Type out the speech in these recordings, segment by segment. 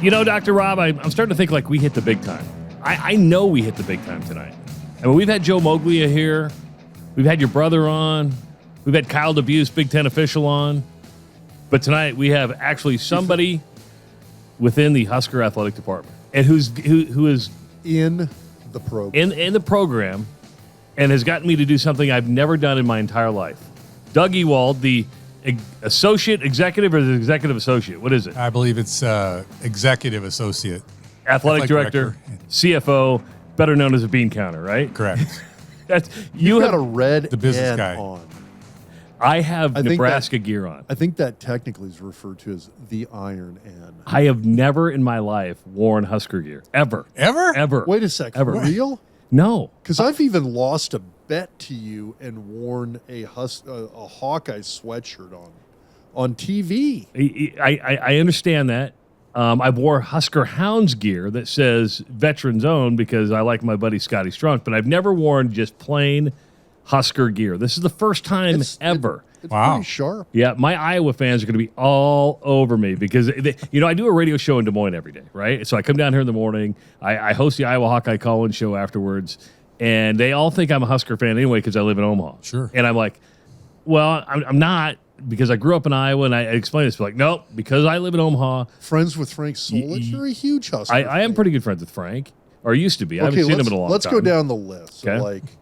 You know, Dr. Rob, I'm starting to think like we hit the big time. I know we hit the big time tonight. I mean, we've had Joe Moglia here. We've had your brother on. We've had Kyle DeBuse, Big Ten official, on. But tonight we have actually somebody within the Husker athletic department and who is in the program. In the program and has gotten me to do something I've never done in my entire life. Doug Ewald, the associate executive or the executive associate? What is it? I believe it's executive associate. Athletic director, CFO, better known as a bean counter, right? Correct. You've got a red the business N guy on. I have Nebraska gear on. I think that technically is referred to as the Iron N. I have never in my life worn Husker gear. Ever. Wait a second. Ever. Real? No. Because I've even lost a bet to you and worn a Hawkeye sweatshirt on TV. I understand that. I wore Husker Hounds gear that says Veterans Own because I like my buddy Scotty Strunk, but I've never worn just plain Husker gear. This is the first time ever. It's pretty sharp. Yeah, my Iowa fans are going to be all over me because, I do a radio show in Des Moines every day, right? So I come down here in the morning. I host the Iowa Hawkeye call-in show afterwards, and they all think I'm a Husker fan anyway because I live in Omaha. Sure. And I'm like, well, I'm not because I grew up in Iowa, and I explain this. Like, nope, because I live in Omaha. Friends with Frank Solich? You're a huge Husker fan. I am pretty good friends with Frank, or used to be. I haven't seen him in a long time. Let's go down the list. Okay. So,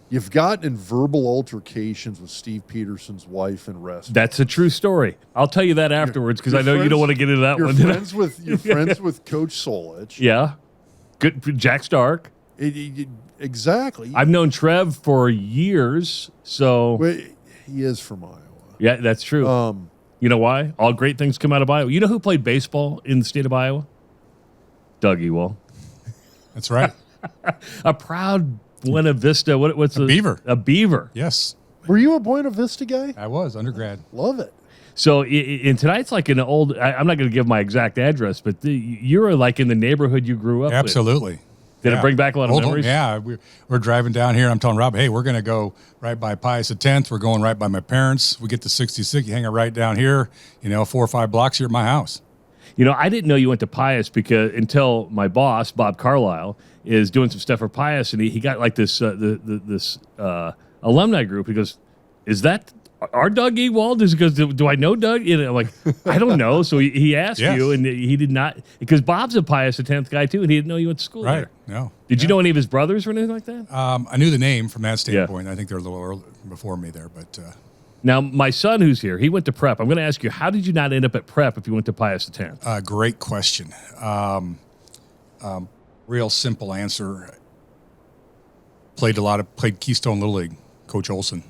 you've gotten in verbal altercations with Steve Peterson's wife and rest. That's a true story. I'll tell you that afterwards because I know you don't want to get into that one. You're friends with Coach Solich. Yeah. Good. Jack Stark. Exactly. I've known Trev for years, so. Well, he is from Iowa. Yeah, that's true. You know why? All great things come out of Iowa. You know who played baseball in the state of Iowa? Doug Ewald. That's right. A proud Buena Vista. What's a beaver? A beaver. Yes. Were you a Buena Vista guy? I was undergrad. Love it. So in tonight's like an old. I'm not going to give my exact address, but you're like in the neighborhood you grew up. Absolutely. With. Did it bring back a lot of memories? Yeah, we're driving down here. I'm telling Rob, hey, we're going to go right by Pius X. We're going right by my parents. We get to 66. You hang it right down here. 4 or 5 blocks here at my house. I didn't know you went to Pius until my boss, Bob Carlisle, is doing some stuff for Pius, and he got like this this alumni group. He goes, "Is that our Doug Ewald?" He goes, "Do I know Doug?" I'm like, "I don't know." So he asked you, and he did not, because Bob's a Pius X guy too, and he didn't know you went to school there. No. Did you know any of his brothers or anything like that? I knew the name from that standpoint. I think they're a little early before me there, but. Now, my son who's here, he went to prep. I'm going to ask you, how did you not end up at prep if you went to Pius X? Great question. Real simple answer. Played Keystone Little League, Coach Olson.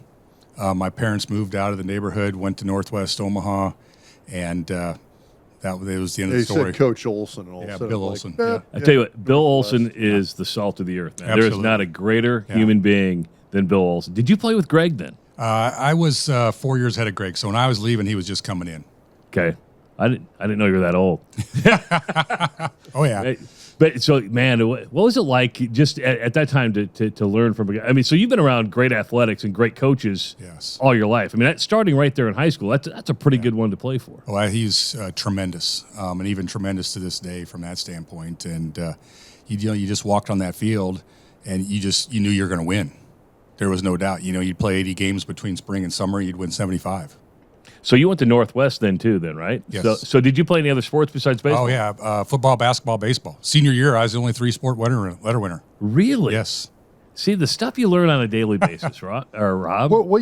My parents moved out of the neighborhood, went to Northwest Omaha, and that was the end of the story. They said Coach Olson. Yeah, Bill Olson. I tell you what, Bill Olson is the salt of the earth. Man. There is not a greater human being than Bill Olson. Did you play with Greg then? I was 4 years ahead of Greg, so when I was leaving, he was just coming in. Okay, I didn't know you were that old. Oh yeah. But so, man, what was it like just at that time to learn from a guy? I mean, so you've been around great athletics and great coaches all your life. I mean, starting right there in high school, that's a pretty good one to play for. Well, he's tremendous, and even tremendous to this day from that standpoint. And you just walked on that field, and you knew you were going to win. There was no doubt. You'd play 80 games between spring and summer, you'd win 75. So you went to Northwest then too, right? Yes. So did you play any other sports besides baseball? Oh, yeah. Football, basketball, baseball. Senior year, I was the only 3-sport letter winner. Really? Yes. See, the stuff you learn on a daily basis, Rob. Well,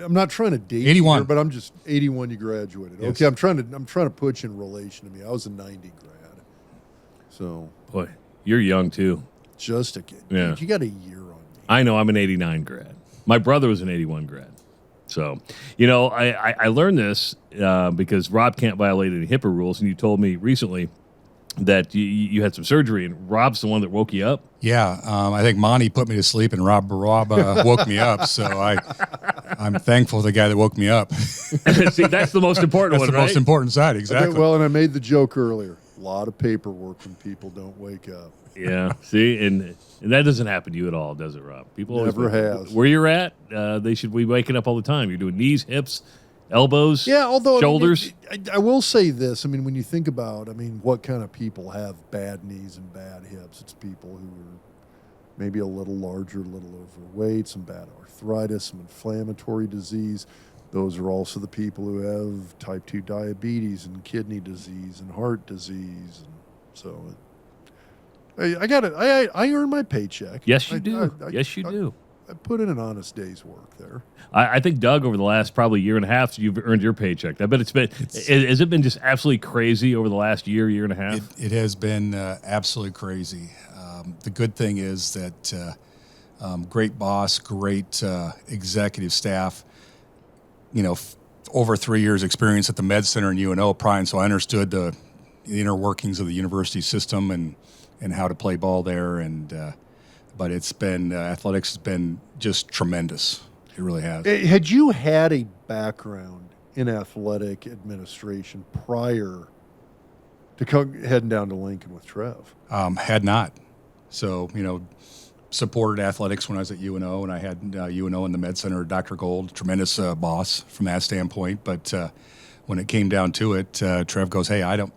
I'm not trying to date 81. you, but I'm just 81 you graduated. Yes. Okay, I'm trying to put you in relation to me. I was a 90 grad. So. Boy, you're young too. Just a kid. Yeah. Dude, you got a year on me. I know, I'm an 89 grad. My brother was an 81 grad. So, I learned this because Rob can't violate any HIPAA rules, and you told me recently that you had some surgery, and Rob's the one that woke you up. Yeah, I think Monty put me to sleep, and Rob woke me up. So I'm thankful for the guy that woke me up. See, that's the most important one, That's the most important side, exactly. Okay, well, and I made the joke earlier. A lot of paperwork when people don't wake up. Yeah, see, and that doesn't happen to you at all, does it, Rob? People never has. Where you're at, they should be waking up all the time. You're doing knees, hips, elbows, Yeah, although shoulders. I will say this. I mean, when you think about, what kind of people have bad knees and bad hips? It's people who are maybe a little larger, a little overweight, some bad arthritis, some inflammatory disease. Those are also the people who have type 2 diabetes and kidney disease and heart disease. And so I got it. I earn my paycheck. Yes, you do. Yes, you do. I put in an honest day's work there. I think, Doug, over the last probably year and a half, you've earned your paycheck. I bet has it been just absolutely crazy over the last year and a half? It has been absolutely crazy. The good thing is that great boss, great executive staff, over 3 years experience at the Med Center in UNO, Brian, so I understood the inner workings of the university system and how to play ball there. But it's been, athletics has been just tremendous. It really has. Had you had a background in athletic administration prior to heading down to Lincoln with Trev? Had not. So, supported athletics when I was at UNO, and I had UNO in the Med Center, Dr. Gold, tremendous boss from that standpoint. But when it came down to it, Trev goes, hey, I don't,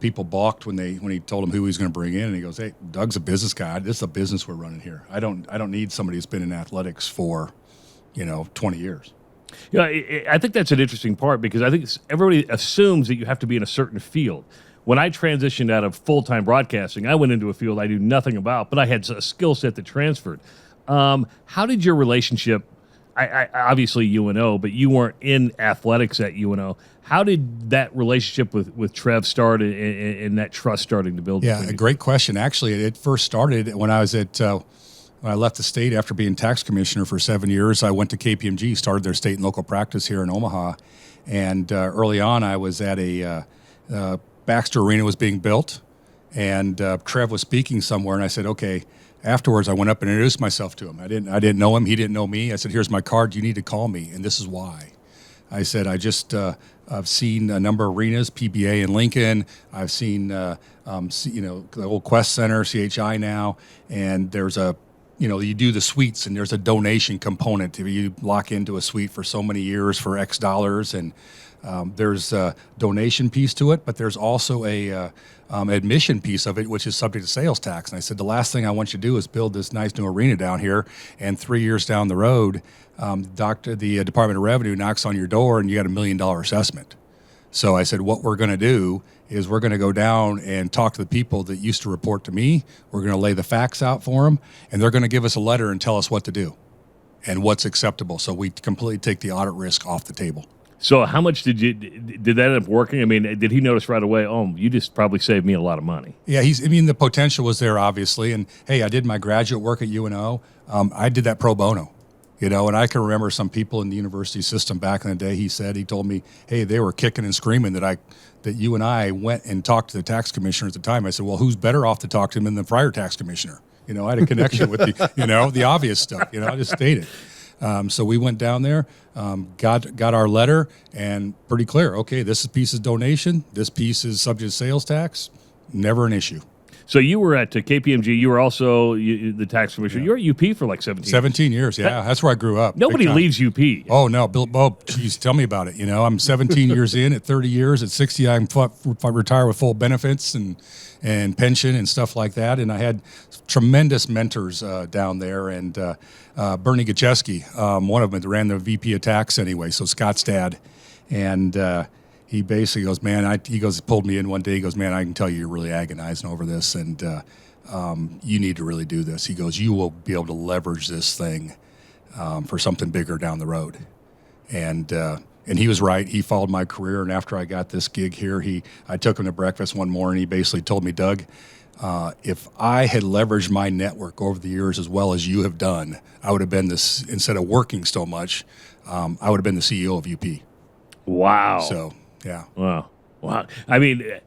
people balked when he told him who he was going to bring in, and he goes, hey, Doug's a business guy. This is a business we're running here. I don't need somebody who's been in athletics for, 20 years. Yeah, I think that's an interesting part because I think everybody assumes that you have to be in a certain field. When I transitioned out of full-time broadcasting, I went into a field I knew nothing about, but I had a skill set that transferred. How did your relationship, I obviously UNO, but you weren't in athletics at UNO. How did that relationship with Trev start and that trust starting to build? Yeah, a great question. Actually, it first started when I was when I left the state after being tax commissioner for 7 years. I went to KPMG, started their state and local practice here in Omaha. And early on, I was at Baxter Arena was being built, and Trev was speaking somewhere, and I said, okay. Afterwards, I went up and introduced myself to him. I didn't know him. He didn't know me. I said, here's my card. You need to call me, and this is why. I said, I've seen a number of arenas, PBA in Lincoln. I've seen, the old Quest Center, CHI now, and there's you do the suites, and there's a donation component. You lock into a suite for so many years for X dollars, and there's a donation piece to it, but there's also a admission piece of it, which is subject to sales tax. And I said, the last thing I want you to do is build this nice new arena down here, and 3 years down the road, the Department of Revenue knocks on your door, and you got $1 million assessment. So I said, what we're going to do is we're going to go down and talk to the people that used to report to me. We're going to lay the facts out for them, and they're going to give us a letter and tell us what to do and what's acceptable. So we completely take the audit risk off the table. So how much did that end up working? I mean, did he notice right away, oh, you just probably saved me a lot of money? Yeah, the potential was there, obviously. And, hey, I did my graduate work at UNO. I did that pro bono, and I can remember some people in the university system back in the day, he told me, hey, they were kicking and screaming that you and I went and talked to the tax commissioner at the time. I said, well, who's better off to talk to him than the prior tax commissioner? I had a connection with the obvious stuff, I just stated. So we went down there, got our letter, and pretty clear. Okay, this piece is donation. This piece is subject to sales tax. Never an issue. So you were at KPMG. You were also the tax commissioner. You were at UP for like 17 years. 17 years, yeah. That's where I grew up. Nobody leaves UP. Oh, no. Geez, tell me about it. I'm 17 years in. At 30 years, at 60, I'm retire with full benefits and pension and stuff like that. And I had tremendous mentors down there. And Bernie Gacheski, one of them, ran the VP of tax anyway, so Scott's dad. And he basically goes, man, he pulled me in one day. He goes, man, I can tell you're really agonizing over this, and you need to really do this. He goes, you will be able to leverage this thing for something bigger down the road. And he was right. He followed my career, and after I got this gig here, I took him to breakfast one morning. He basically told me, Doug, if I had leveraged my network over the years as well as you have done, I would have been this, instead of working so much, I would have been the CEO of UP. Wow. So, yeah. Wow. I mean,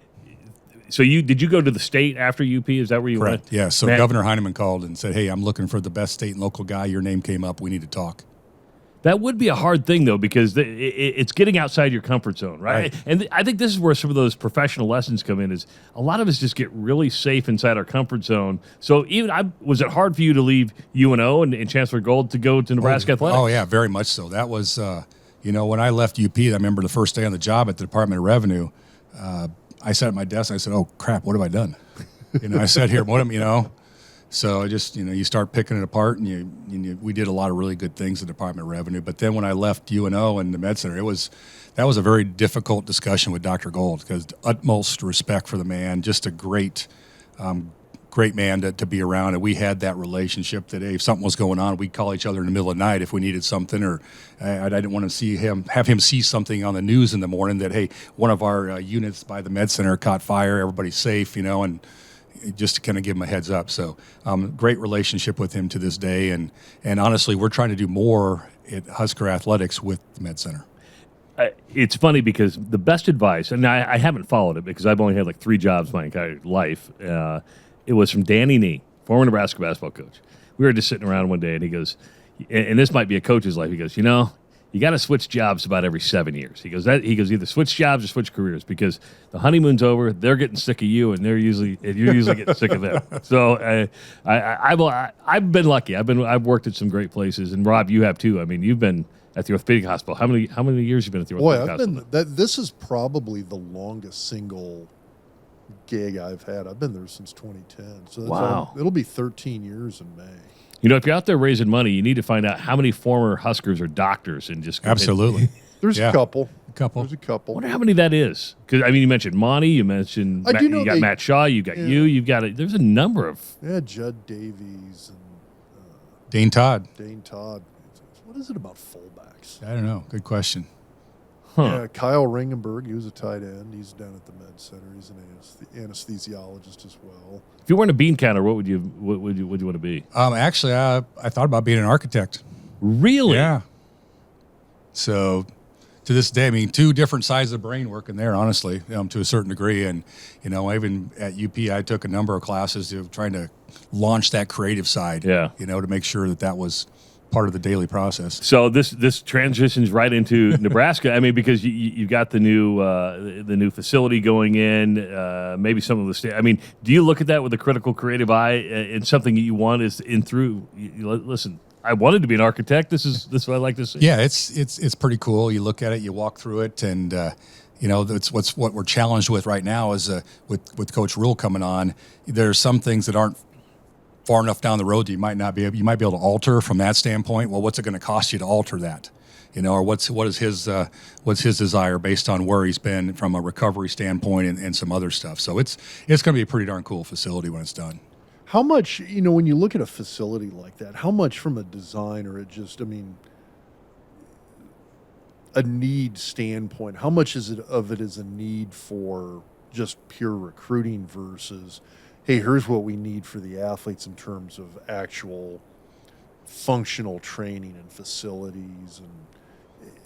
so did you go to the state after UP? Is that where you Correct. went? Yeah. So Governor Heineman called and said, hey, I'm looking for the best state and local guy. Your name came up. We need to talk. That would be a hard thing, though, because it's getting outside your comfort zone, right? And I think this is where some of those professional lessons come in, is a lot of us just get really safe inside our comfort zone. So was it hard for you to leave UNO and Chancellor Gold to go to Nebraska Athletics? Oh, yeah, very much so. That was, When I left UP, I remember the first day on the job at the Department of Revenue, I sat at my desk and I said, "Oh crap, what have I done?" I sat here, So I just, you start picking it apart, and we did a lot of really good things at the Department of Revenue. But then when I left UNO and the Med Center, that was a very difficult discussion with Dr. Gold, because utmost respect for the man, just a great man to be around. And we had that relationship that, hey, if something was going on, we'd call each other in the middle of the night if we needed something, or I didn't want to have him see something on the news in the morning that, hey, one of our units by the Med Center caught fire, everybody's safe, and just to kind of give him a heads up. So great relationship with him to this day. And honestly, we're trying to do more at Husker Athletics with the Med Center. It's funny because the best advice, and I haven't followed it because I've only had like 3 jobs my entire life. It was from Danny Nee, former Nebraska basketball coach. We were just sitting around one day, and he goes, and this might be a coach's life. He goes, you got to switch jobs about every 7 years. He goes, either switch jobs or switch careers, because the honeymoon's over, they're getting sick of you, and you're usually getting sick of them. So I've been lucky. I've worked at some great places, and Rob, you have too. I mean, you've been at the orthopedic hospital. How many years have you been at the orthopedic hospital? This is probably the longest single gig I've had. I've been there since 2010. So wow. It'll be 13 years in May. If you're out there raising money, you need to find out how many former Huskers are doctors and just absolutely. There's a couple. There's a couple. I wonder how many that is. Because you mentioned Monty, you mentioned you got Matt Shaw, you got you've got there's a number of Judd Davies and Dane Todd. What is it about fullbacks? I don't know. Good question. Huh. Yeah, Kyle Ringenberg, he was a tight end. He's down at the Med Center. He's an anesthesiologist as well. If you weren't a bean counter, what would you want to be? Actually, I thought about being an architect. Really? Yeah. So to this day, 2 different sides of the brain working there, honestly, to a certain degree. And, even at UP, I took a number of classes to trying to launch that creative side, to make sure that was part of the daily process. So this transitions right into Nebraska. Because you've got the new facility going in, maybe some of the state. Do you look at that with a critical, creative eye, and something that you want is in through? Listen, I wanted to be an architect. This is what I like to see. Yeah, it's pretty cool. You look at it, you walk through it, and that's what we're challenged with right now is with Coach Rule coming on. There's some things that aren't far enough down the road that you might be able to alter from that standpoint. Well, what's it going to cost you to alter that? Or what's his desire based on where he's been from a recovery standpoint and some other stuff. So it's going to be a pretty darn cool facility when it's done. How much, when you look at a facility like that, how much from a design or a need standpoint, how much of it is a need for just pure recruiting versus, hey, here's what we need for the athletes in terms of actual functional training and facilities and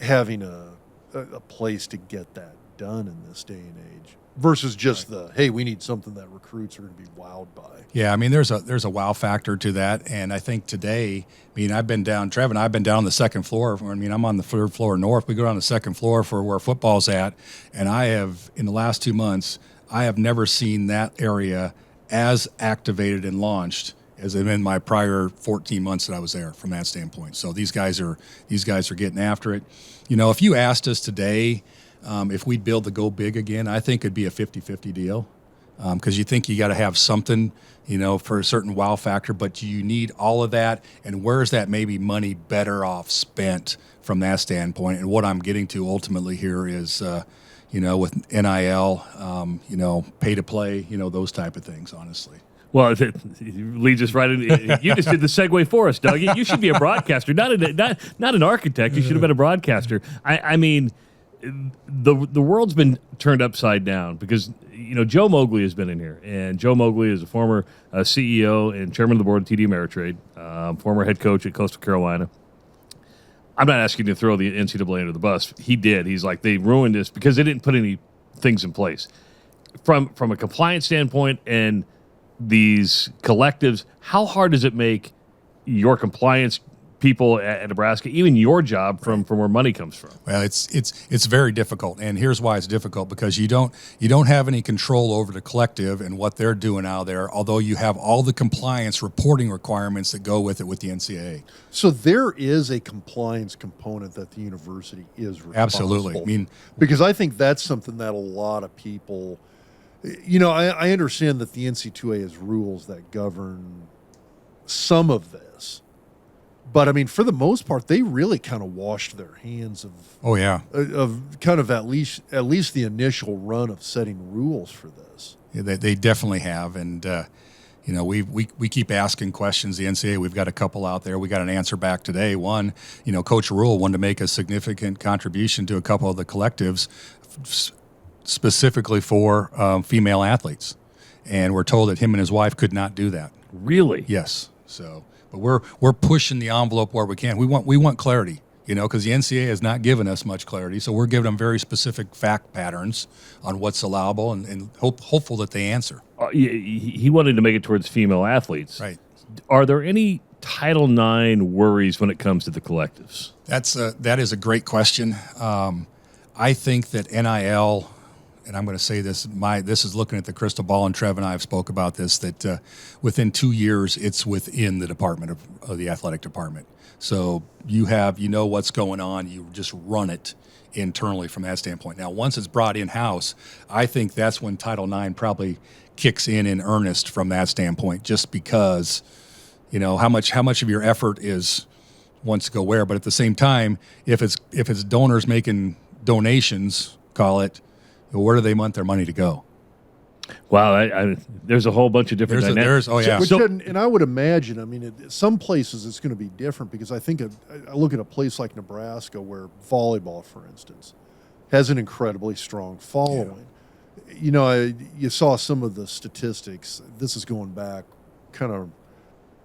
having a place to get that done in this day and age versus just hey, we need something that recruits are going to be wowed by. Yeah, there's a wow factor to that. And I think today, I've been down, Trev and I've been down on the second floor. I'm on the 3rd floor north. We go down the second floor for where football's at. And I have, in the last 2 months, I have never seen that area as activated and launched as in my prior 14 months that I was there from that standpoint. So these guys are getting after it. If you asked us today if we'd build the Go Big again, I think it'd be a 50-50 deal, because you think you got to have something, for a certain wow factor, but you need all of that. And where's that maybe money better off spent from that standpoint? And what I'm getting to ultimately here is with NIL, pay to play, those type of things, honestly. Well, it leads us right in. You just did the segue for us, Doug. You should be a broadcaster, not an architect. You should have been a broadcaster. The world's been turned upside down because Joe Mowgli has been in here, and Joe Mowgli is a former CEO and chairman of the board of TD Ameritrade, former head coach at Coastal Carolina. I'm not asking you to throw the NCAA under the bus. He did. He's like, they ruined this because they didn't put any things in place. From a compliance standpoint and these collectives, how hard does it make your compliance people at Nebraska, even your job, from where money comes from? Well, it's very difficult, and here's why it's difficult: because you don't have any control over the collective and what they're doing out there. Although you have all the compliance reporting requirements that go with it with the NCAA. So there is a compliance component that the university is responsible. Absolutely. I mean, because I think that's something that a lot of people, I understand that the NC2A has rules that govern some of this. But I mean, for the most part, they really kind of washed their hands of kind of at least the initial run of setting rules for this. Yeah, they definitely have, and we keep asking questions. The NCAA, we've got a couple out there. We got an answer back today. One, Coach Rule wanted to make a significant contribution to a couple of the collectives, specifically for female athletes, and we're told that him and his wife could not do that. Really? Yes. So. But we're pushing the envelope where we can. We want clarity, because the NCAA has not given us much clarity. So we're giving them very specific fact patterns on what's allowable, and hopeful that they answer. He wanted to make it towards female athletes. Right. Are there any Title IX worries when it comes to the collectives? That is a great question. I think that NIL. And I'm going to say this, this is looking at the crystal ball, and Trev and I have spoke about this, that within 2 years, it's within the department of the athletic department. So you know what's going on. You just run it internally from that standpoint. Now, once it's brought in-house, I think that's when Title IX probably kicks in earnest from that standpoint, just because, how much of your effort wants to go where. But at the same time, if it's donors making donations, call it, where do they want their money to go? Wow, there's a whole bunch of different dynamics. And I would imagine, some places it's going to be different, because I think I look at a place like Nebraska, where volleyball, for instance, has an incredibly strong following. Yeah. You saw some of the statistics. This is going back kind of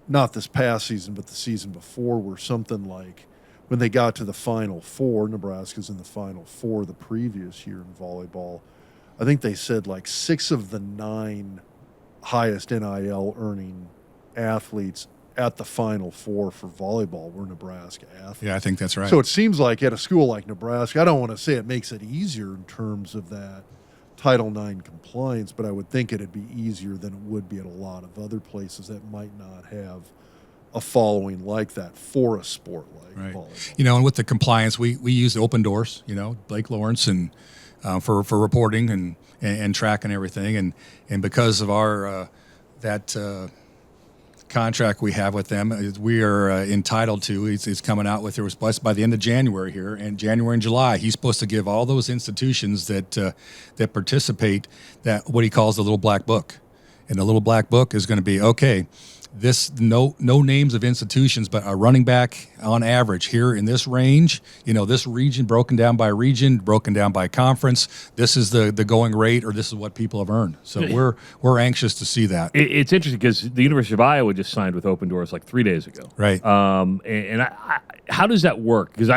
not this past season, but the season before, where something like, when they got to the Final Four, Nebraska's in the Final Four the previous year in volleyball, I think they said like 6 of the 9 highest NIL earning athletes at the Final Four for volleyball were Nebraska athletes. Yeah, I think that's right. So it seems like at a school like Nebraska, I don't want to say it makes it easier in terms of that Title IX compliance, but I would think it'd be easier than it would be at a lot of other places that might not have a following like that for a sport like volleyball. And with the compliance, we use open doors, Blake Lawrence, and for reporting and tracking everything, and because of our that contract we have with them, we are entitled to. He's coming out with, it was by the end of January here, and January and July, he's supposed to give all those institutions that participate that what he calls the little black book, and the little black book is going to be okay. This no names of institutions, but a running back on average here in this range, this region, broken down by region, broken down by conference. This is the going rate, or this is what people have earned. So we're anxious to see that. It's interesting because the University of Iowa just signed with Open Doors like 3 days ago. Right. How does that work? Because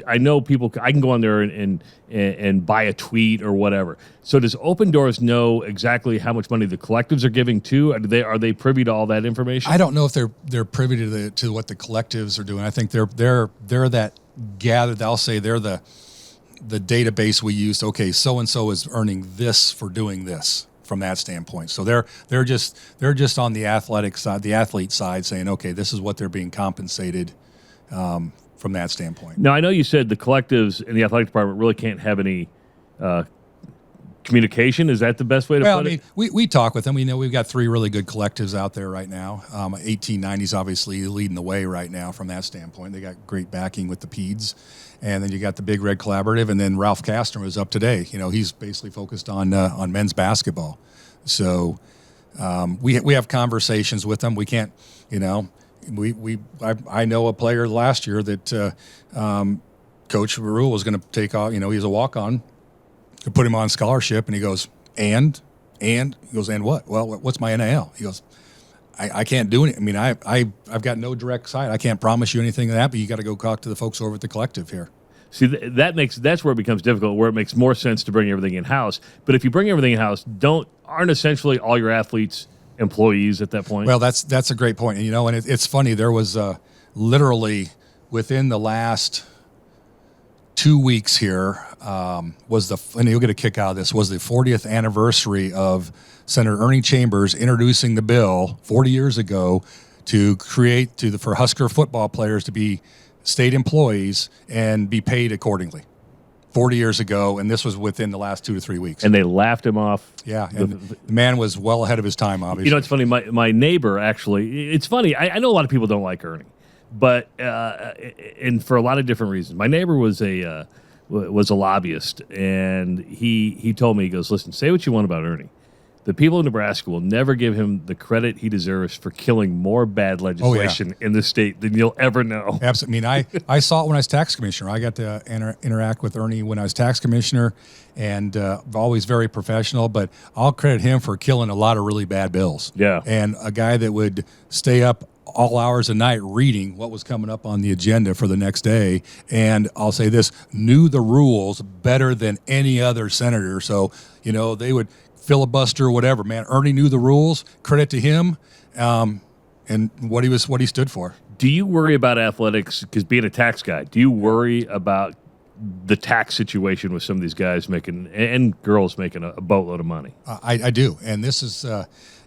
I know people. I can go on there and buy a tweet or whatever. So does Open Doors know exactly how much money the collectives are giving to? Are they privy to all that information? I don't know if they're privy to what the collectives are doing. I think they're that gathered. I'll say they're the database we used. Okay, so and so is earning this for doing this from that standpoint. So they're just on the athletic side, the athlete side, saying, okay, this is what they're being compensated from that standpoint. Now, I know you said the collectives in the athletic department really can't have any communication. Is that the best way to put it? We talk with them. We know we've got 3 really good collectives out there right now. 1890's obviously leading the way right now from that standpoint. They got great backing with the PEDS. And then you got the Big Red Collaborative, and then Ralph Kastner was up today. He's basically focused on men's basketball. So we have conversations with them. We can't, I know a player last year that Coach Rule was going to take off. He's a walk-on. To put him on scholarship, and he goes, and he goes, and what? Well, what's my NIL? He goes, I can't do it. I mean, I've got no direct side. I can't promise you anything of that, but you got to go talk to the folks over at the collective here. See, that's where it becomes difficult, where it makes more sense to bring everything in house. But if you bring everything in house, aren't essentially all your athletes employees at that point? Well, that's a great point. And it's funny. There was literally within the last 2 weeks here and you'll get a kick out of this, was the 40th anniversary of Senator Ernie Chambers introducing the bill 40 years ago to create for Husker football players to be state employees and be paid accordingly. 40 years ago, and this was within the last 2 to 3 weeks. And they laughed him off. Yeah, and the man was well ahead of his time, obviously. You know, it's funny. My neighbor, actually, it's funny. I know a lot of people don't like Ernie, but and for a lot of different reasons. My neighbor was a lobbyist, and he told me, he goes, listen, say what you want about Ernie. The people of Nebraska will never give him the credit he deserves for killing more bad legislation in the state than you'll ever know. Absolutely. I mean, I saw it when I was tax commissioner. I got to interact with Ernie when I was tax commissioner, and always very professional. But I'll credit him for killing a lot of really bad bills. Yeah. And a guy that would stay up all hours of night reading what was coming up on the agenda for the next day. And I'll say this, knew the rules better than any other senator. So, you know, they would filibuster or whatever, man. Ernie knew the rules. Credit to him, and what he stood for. Do you worry about athletics? Because being a tax guy, do you worry about the tax situation with some of these guys making and girls making a boatload of money? I do, and this is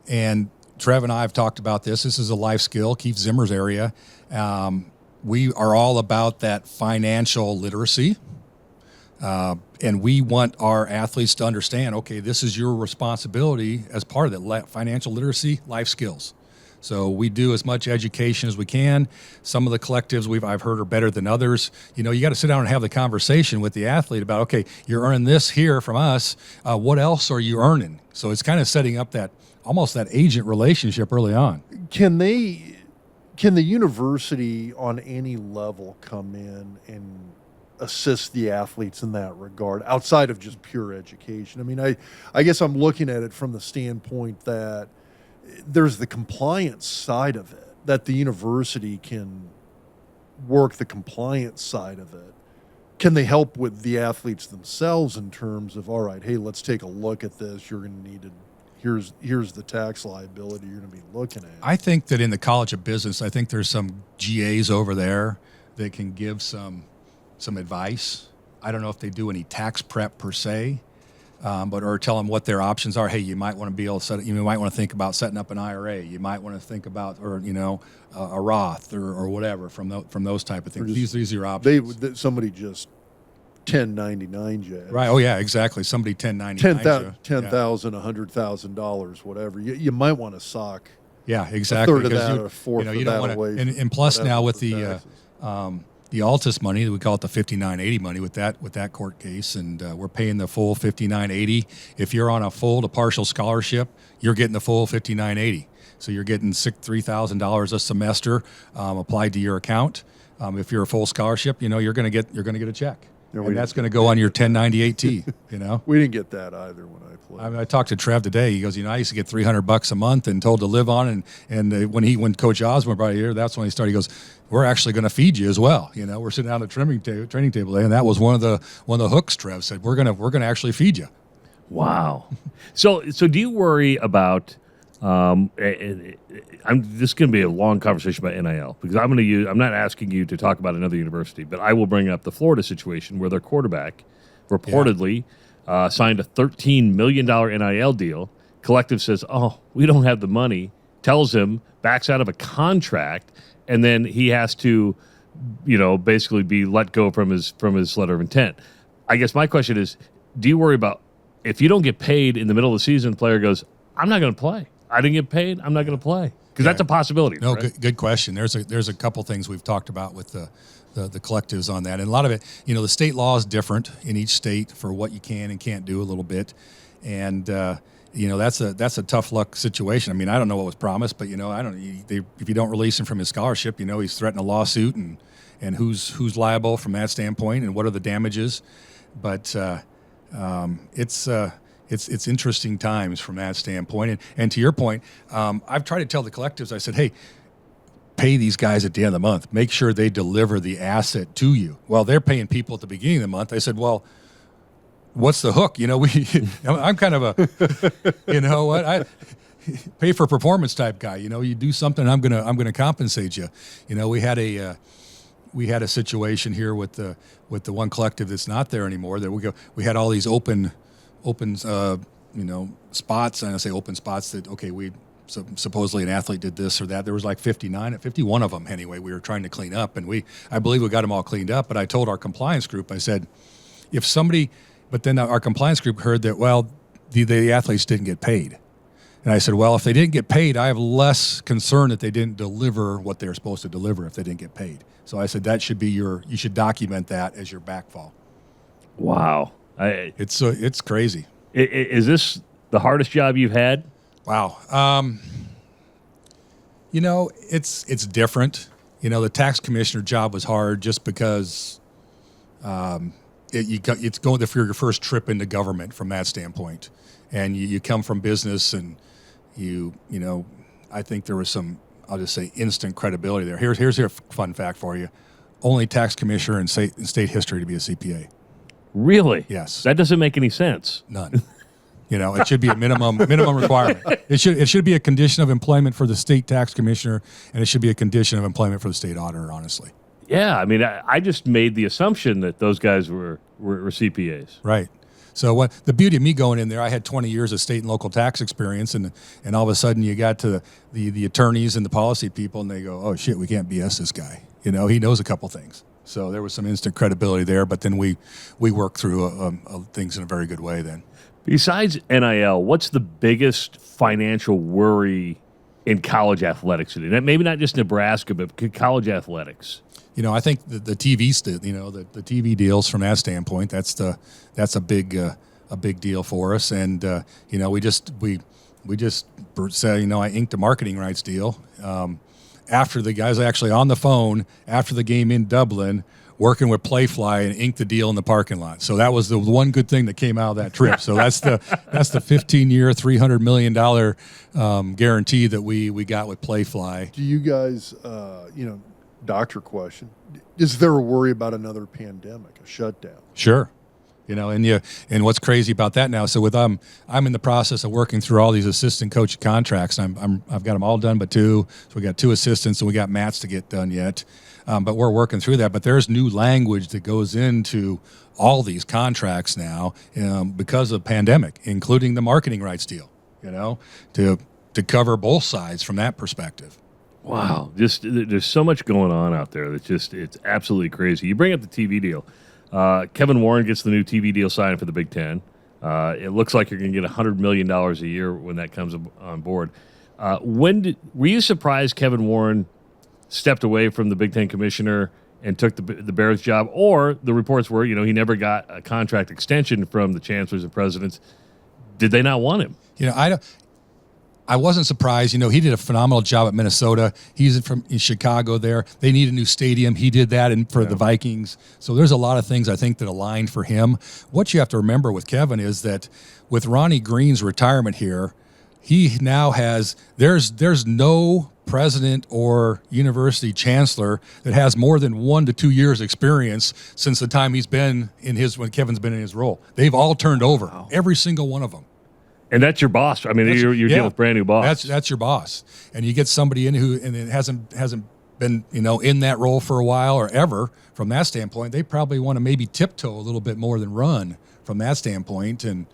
and Trev and I have talked about this. This is a life skill. Keith Zimmer's area. We are all about that financial literacy. And we want our athletes to understand, okay, this is your responsibility as part of that financial literacy, life skills. So we do as much education as we can. Some of the collectives I've heard are better than others. You know, you got to sit down and have the conversation with the athlete about, okay, you're earning this here from us. What else are you earning? So it's kind of setting up almost that agent relationship early on. Can the university on any level come in and assist the athletes in that regard outside of just pure education? I mean, I guess I'm looking at it from the standpoint that there's the compliance side of it, that the university can work the compliance side of it. Can they help with the athletes themselves in terms of, all right, hey, let's take a look at this. You're going to need to, here's the tax liability you're going to be looking at. I think that in the College of Business, I think there's some GAs over there that can give some advice. I don't know if they do any tax prep per se, or tell them what their options are. Hey, you might want to be able to you might want to think about setting up an IRA. You might want to think about, or a Roth or whatever from those type of things. These are your options. Somebody just 1099 you. Right. Oh yeah, exactly. Somebody 1099 $10,000, $100,000, whatever. You might want to sock. Yeah, exactly. A third of that or a fourth of that away. And plus now with the Altus money, we call it the 5980 money with that court case, and we're paying the full 5980. If you're on a full to partial scholarship, you're getting the full 5980. So you're getting $3,000 a semester applied to your account. If you're a full scholarship, you're going to get a check, and that's going to go on your 1098T. We didn't get that either when I played. I talked to Trev today. He goes, I used to get $300 a month and told to live on. And when Coach Osborne brought it here, that's when he started. He goes, we're actually going to feed you as well. We're sitting down at the training table today, and that was one of the hooks. Trev said, we're going to actually feed you. Wow. So do you worry about? This is going to be a long conversation about NIL because I'm not asking you to talk about another university, but I will bring up the Florida situation where their quarterback reportedly signed a $13 million NIL deal. Collective says, oh, we don't have the money, tells him, backs out of a contract, and then he has to, basically be let go from his letter of intent. I guess my question is, do you worry about if you don't get paid in the middle of the season, the player goes, I'm not going to play. I didn't get paid. I'm not going to play. Because that's a possibility. No, right? good question. There's a couple things we've talked about with the collectives on that. And a lot of it, the state law is different in each state for what you can and can't do a little bit. And, that's a tough luck situation. I mean, I don't know what was promised, but, if you don't release him from his scholarship, he's threatening a lawsuit and who's liable from that standpoint and what are the damages. But it's interesting times from that standpoint. And to your point, I've tried to tell the collectives, I said, hey, pay these guys at the end of the month. Make sure they deliver the asset to you. Well, they're paying people at the beginning of the month. I said, well, what's the hook? I'm kind of a, pay for performance type guy. You do something, I'm gonna compensate you. We had a situation here with the one collective that's not there anymore. That we had all these open spots, and I say open spots that supposedly an athlete did this or that. There was like 51 of them anyway. We were trying to clean up, and I believe we got them all cleaned up. But I told our compliance group, I said, but then our compliance group heard that, well, the athletes didn't get paid. And I said, well, if they didn't get paid, I have less concern that they didn't deliver what they were supposed to deliver if they didn't get paid. So I said that should be you should document that as your backfall. Wow. It's crazy. Is this the hardest job you've had? Wow. It's different. The tax commissioner job was hard just because it's going for your first trip into government from that standpoint. And you come from business, and I think there was some, I'll just say, instant credibility there. Here's a fun fact for you. Only tax commissioner in state history to be a CPA. Really? Yes. That doesn't make any sense. None. It should be a minimum requirement. It should be a condition of employment for the state tax commissioner, and it should be a condition of employment for the state auditor, honestly. Yeah, I mean, I just made the assumption that those guys were CPAs. Right. So the beauty of me going in there, I had 20 years of state and local tax experience, and all of a sudden you got to the attorneys and the policy people, and they go, oh, shit, we can't BS this guy. He knows a couple things. So there was some instant credibility there, but then we worked through things in a very good way then. Besides NIL, what's the biggest financial worry in college athletics today? Maybe not just Nebraska, but college athletics. I think the TV, the TV deals from that standpoint, that's a big deal for us. And we just said, I inked a marketing rights deal after the guys actually on the phone after the game in Dublin, working with Playfly, and inked the deal in the parking lot. So that was the one good thing that came out of that trip. So that's the 15-year, $300 million guarantee that we got with Playfly. Do you guys, doctor question, is there a worry about another pandemic, a shutdown? Sure. And what's crazy about that now? So with I'm in the process of working through all these assistant coach contracts. I've got them all done, but two. So we got 2 assistants, and we got Matt's to get done yet. But we're working through that. But there's new language that goes into all these contracts now because of the pandemic, including the marketing rights deal. To cover both sides from that perspective. Wow, there's so much going on out there that's it's absolutely crazy. You bring up the TV deal. Kevin Warren gets the new TV deal signed for the Big Ten. It looks like you're going to get $100 million a year when that comes on board. Were you surprised Kevin Warren stepped away from the Big Ten commissioner and took the Bears job? Or the reports were, he never got a contract extension from the chancellors and presidents. Did they not want him? I wasn't surprised. He did a phenomenal job at Minnesota. He's in Chicago there. They need a new stadium. He did that for the Vikings. So there's a lot of things I think that aligned for him. What you have to remember with Kevin is that with Ronnie Green's retirement here, he now has there's no president or university chancellor that has more than 1 to 2 years experience since the time he's been when Kevin's been in his role. They've all turned over, every single one of them. And that's your boss. I mean, you're dealing with brand new boss. That's your boss, and you get somebody in and it hasn't been in that role for a while or ever. From that standpoint, they probably want to maybe tiptoe a little bit more than run from that standpoint. And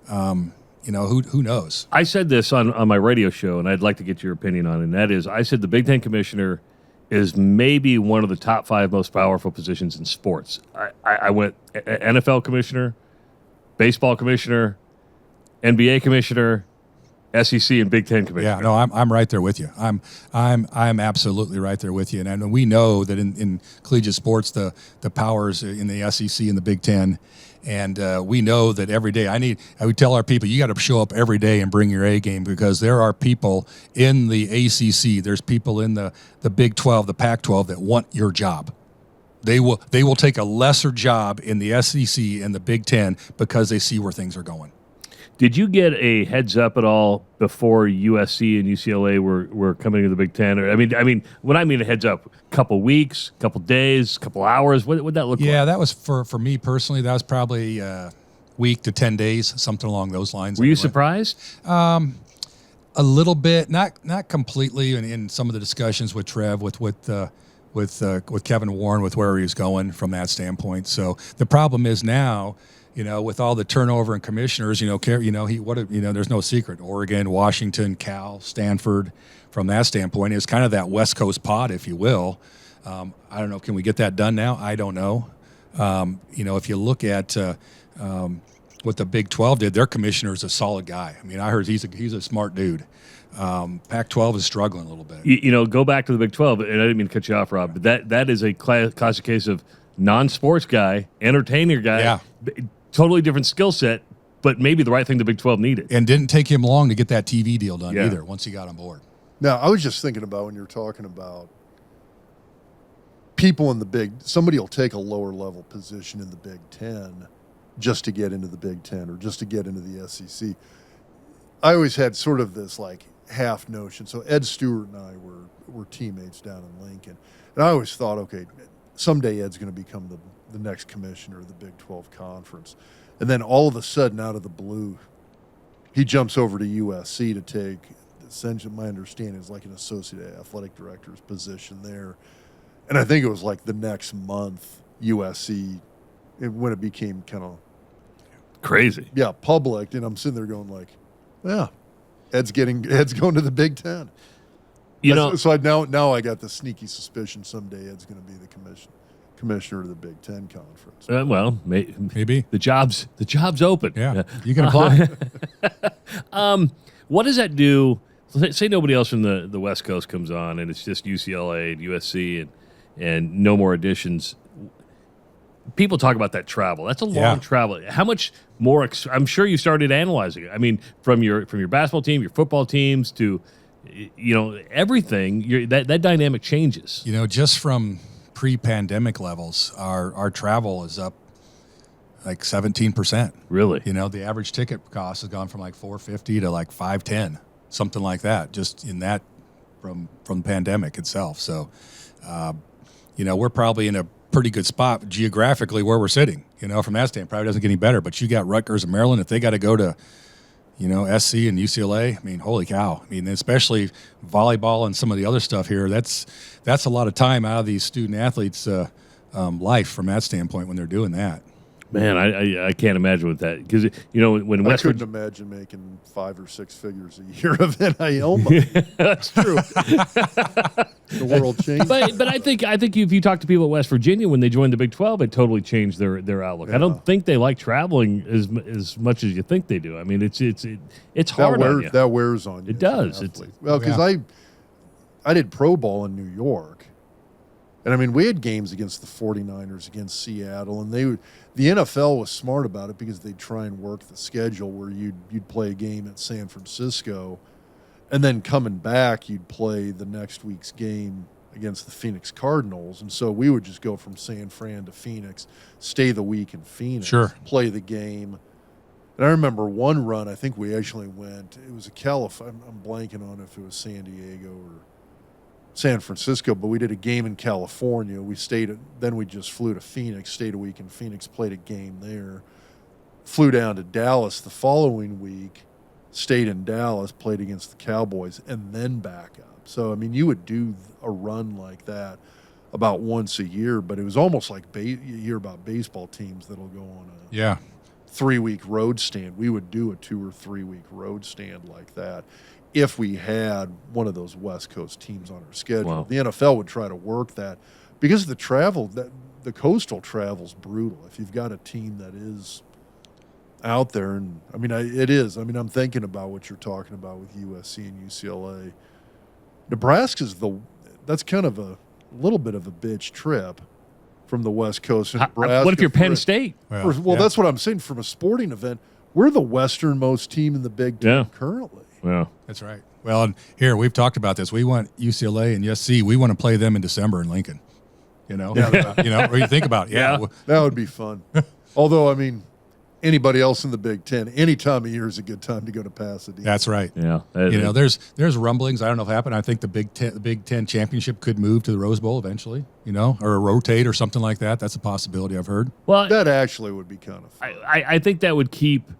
who knows? I said this on my radio show, and I'd like to get your opinion on it. And that is, I said the Big Ten commissioner is maybe one of the top 5 most powerful positions in sports. I went NFL commissioner, baseball commissioner, NBA commissioner, SEC, and Big Ten commissioner. Yeah, no, I'm right there with you. I'm absolutely right there with you. And we know that in collegiate sports, the powers in the SEC and the Big Ten, and we know that every day I would tell our people, you got to show up every day and bring your A game, because there are people in the ACC, there's people in the Big 12, the Pac-12 that want your job. They will take a lesser job in the SEC and the Big Ten because they see where things are going. Did you get a heads up at all before USC and UCLA were coming to the Big Ten? Or, I mean, when I mean a heads up, couple weeks, couple days, couple hours, what would that look like? Yeah, that was for me personally. That was probably a week to 10 days, something along those lines. Were you surprised? A little bit, not completely. In some of the discussions with Trev, with Kevin Warren, with where he was going from that standpoint. So the problem is now, with all the turnover in commissioners, there's no secret. Oregon, Washington, Cal, Stanford, from that standpoint, is kind of that West Coast pod, if you will. I don't know. Can we get that done now? I don't know. If you look at what the Big 12 did, their commissioner is a solid guy. I mean, I heard he's a smart dude. Pac-12 is struggling a little bit. Go back to the Big 12, and I didn't mean to cut you off, Rob, but that is a classic case of non-sports guy, entertainer guy, Yeah. Totally different skill set, but maybe the right thing the Big 12 needed. And didn't take him long to get that TV deal done Yeah. either once he got on board. Now, I was just thinking about when you're talking about people in somebody will take a lower level position in the Big Ten just to get into the Big Ten or just to get into the SEC. I always had sort of this like half notion. So Ed Stewart and I were teammates down in Lincoln. And I always thought, okay, someday Ed's going to become the next commissioner of the Big 12 Conference. And then all of a sudden, out of the blue, he jumps over to USC to take, essentially, my understanding is like an associate athletic director's position there. And I think it was like the next month, USC, when it became kind of Crazy. yeah, public, and I'm sitting there going like, yeah, Ed's going to the Big Ten. So now I got the sneaky suspicion someday Ed's going to be the commissioner of the Big Ten Conference. Well, Maybe. the job's open. Yeah, you can apply. What does that do? Say nobody else from the West Coast comes on, and it's just UCLA and USC and no more additions. People talk about that travel. That's a long travel. How much more? I'm sure you started analyzing it. I mean, from your basketball team, your football teams to, everything. That dynamic changes. Just from pre-pandemic levels, our travel is up like 17%. Really? The average ticket cost has gone from like $450 to like $510, something like that. Just in that from the pandemic itself. So, we're probably in a pretty good spot geographically where we're sitting. From that standpoint, probably doesn't get any better. But you got Rutgers and Maryland. If they got to go to, SC and UCLA, I mean, holy cow. I mean, especially volleyball and some of the other stuff here, that's a lot of time out of these student athletes' life from that standpoint when they're doing that. Man, I can't imagine with that because when I couldn't imagine making 5 or 6 figures a year of NIL money. That's true. The world changed. But I think if you talk to people at West Virginia when they joined the Big 12, it totally changed their outlook. Yeah. I don't think they like traveling as much as you think they do. I mean, it's hard on you. That wears on you. It does. Because I did pro ball in New York. And, I mean, we had games against the 49ers, against Seattle, and the NFL was smart about it because they'd try and work the schedule where you'd play a game at San Francisco, and then coming back, you'd play the next week's game against the Phoenix Cardinals. And so we would just go from San Fran to Phoenix, stay the week in Phoenix, play the game. And I remember one run, I think we actually went, it was I'm blanking on if it was San Diego or San Francisco, but we did a game in California. Then we just flew to Phoenix, stayed a week in Phoenix, played a game there, flew down to Dallas the following week, stayed in Dallas, played against the Cowboys, and then back up. So, I mean, you would do a run like that about once a year, but it was almost like you hear about baseball teams that'll go on a 3-week road stand. We would do a 2 or 3 week road stand like that if we had one of those West Coast teams on our schedule. Wow. The NFL would try to work that because the coastal travel's brutal. If you've got a team that is out there, and I mean, it is. I mean, I'm thinking about what you're talking about with USC and UCLA. Nebraska's that's kind of a little bit of a bitch trip from the West Coast to Nebraska. What if you're Penn State? That's what I'm saying. From a sporting event, we're the westernmost team in the Big Ten currently. Yeah, that's right. Well, and here we've talked about this. We want UCLA and USC. We want to play them in December in Lincoln. What do you think about it? Yeah. That would be fun. Although, I mean, anybody else in the Big Ten, any time of year is a good time to go to Pasadena. That's right. Yeah. There's rumblings. I don't know if it happened. I think the Big Ten championship could move to the Rose Bowl eventually. Or rotate or something like that. That's a possibility I've heard. Well, that actually would be kind of fun. I think that would keep,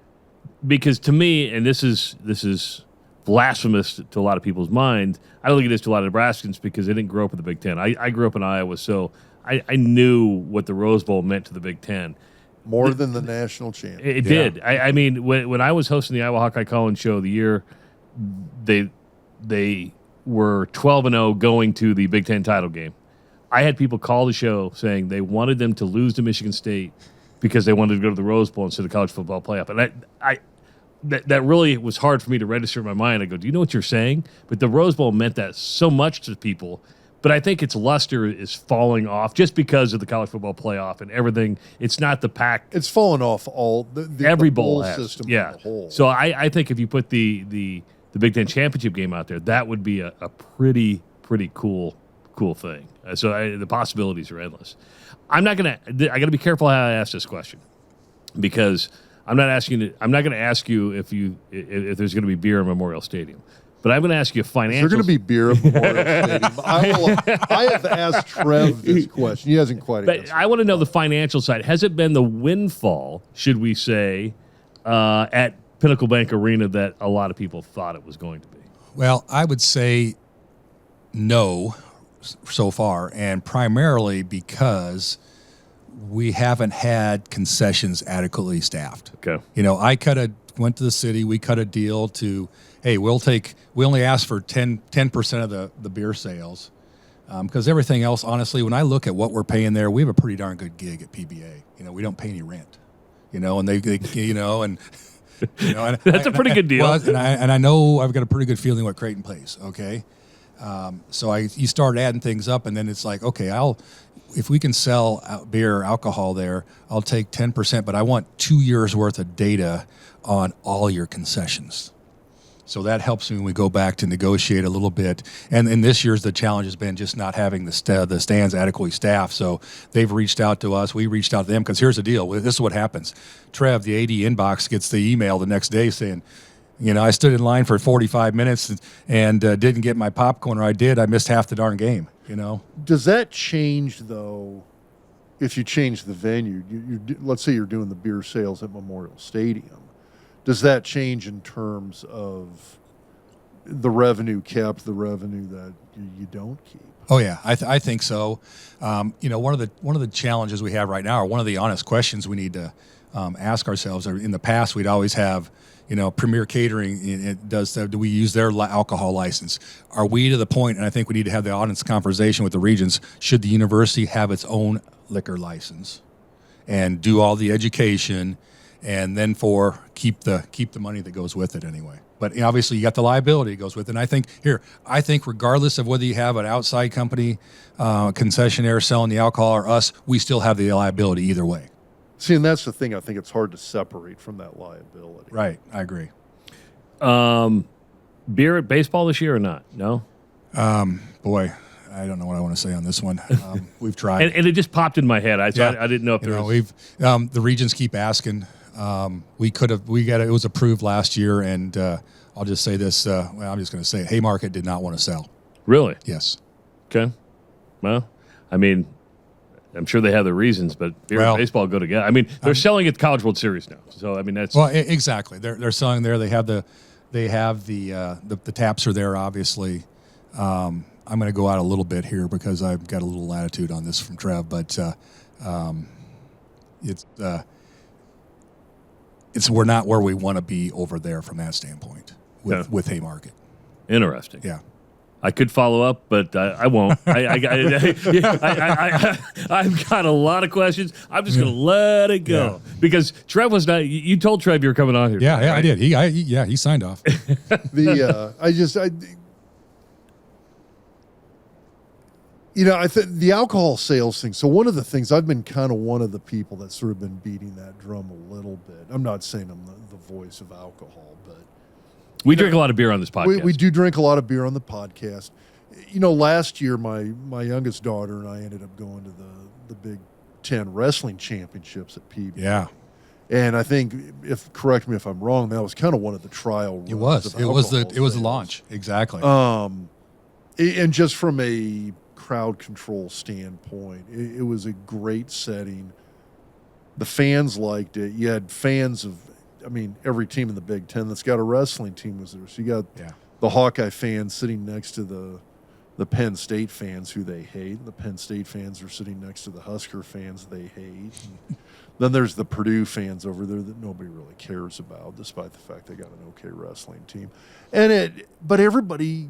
because to me, and this is blasphemous to a lot of people's mind. I don't think it is to a lot of Nebraskans because they didn't grow up in the Big Ten. I grew up in Iowa, so I knew what the Rose Bowl meant to the Big Ten. More than the national champion. It did. I mean, when I was hosting the Iowa Hawkeye Call-In Show the year they were 12-0 going to the Big Ten title game, I had people call the show saying they wanted them to lose to Michigan State because they wanted to go to the Rose Bowl instead of college football playoff. And that really was hard for me to register in my mind. I go, do you know what you're saying? But the Rose Bowl meant that so much to people. But I think its luster is falling off just because of the college football playoff and everything. It's not the pack. It's fallen off all every the bowl system. Yeah. As a whole. So I think if you put the Big Ten championship game out there, that would be a pretty cool thing. So the possibilities are endless. I got to be careful how I ask this question because I'm not going to ask you if there's going to be beer in Memorial Stadium. But I'm going to ask you a financial. Is there going to be beer at Memorial Stadium? I have asked Trev this question. He hasn't quite answered. I want to know the financial side. Has it been the windfall, should we say, at Pinnacle Bank Arena that a lot of people thought it was going to be? Well, I would say no so far, and primarily because we haven't had concessions adequately staffed. Okay. I went to the city. We cut a deal to, hey, we only ask for 10% of the beer sales because everything else, honestly, when I look at what we're paying there, we have a pretty darn good gig at PBA. We don't pay any rent, and they and and that's a pretty good deal. Well, and I know I've got a pretty good feeling what Creighton pays. Okay. So you start adding things up, and then it's like, okay, if we can sell beer or alcohol there, I'll take 10%, but I want 2 years worth of data on all your concessions. So that helps me when we go back to negotiate a little bit. And this year's the challenge has been just not having the stands adequately staffed. So they've reached out to us. We reached out to them because here's the deal. This is what happens. Trev, the AD inbox, gets the email the next day saying, I stood in line for 45 minutes and didn't get my popcorn, or I missed half the darn game, Does that change, though, if you change the venue? Let's say you're doing the beer sales at Memorial Stadium. Does that change in terms of the revenue kept, the revenue that you don't keep? Oh yeah, I think so. One of the challenges we have right now, or one of the honest questions we need to ask ourselves, are in the past we'd always have, Premier Catering. Do we use their alcohol license? Are we to the point? And I think we need to have the honest conversation with the regions. Should the university have its own liquor license and do all the education? And then keep the money that goes with it anyway. But obviously you got the liability that goes with it. And I think regardless of whether you have an outside company, concessionaire selling the alcohol or us, we still have the liability either way. See, and that's the thing. I think it's hard to separate from that liability. Right. I agree. Beer at baseball this year or not? No? Boy, I don't know what I want to say on this one. We've tried. And it just popped in my head. I didn't know if there was. The regions keep asking. It was approved last year, and I'll just say this. I'm just going to say it. Haymarket did not want to sell. Really? Yes. Okay. Well, I mean, I'm sure they have their reasons, but beer and baseball go together. I mean, they're selling at the College World Series now, so I mean that's exactly. They're selling there. They have the taps are there, obviously. I'm going to go out a little bit here because I've got a little latitude on this from Trev, but we're not where we want to be over there from that standpoint with Haymarket. Interesting. Yeah. I could follow up, but I won't. I've got a lot of questions. I'm just going to let it go because Trev was not. You told Trev you were coming on here. Yeah, right? I did. He signed off. I think the alcohol sales thing. So one of the things I've been kind of one of the people that's sort of been beating that drum a little bit. I'm not saying I'm the voice of alcohol, but we drink a lot of beer on this podcast. We do drink a lot of beer on the podcast. Last year my youngest daughter and I ended up going to the Big Ten wrestling championships at PB. Yeah. And I think, correct me if I'm wrong, that was kind of one of the trial runs. It was. It was the launch. Exactly. And just from a crowd control standpoint, it was a great setting. The fans liked it. You had fans of I mean, every team in the Big Ten that's got a wrestling team was there. So you got Yeah. the Hawkeye fans sitting next to the Penn State fans who they hate. And the Penn State fans are sitting next to the Husker fans they hate. And then there's the Purdue fans over there that nobody really cares about, despite the fact they got an okay wrestling team. But everybody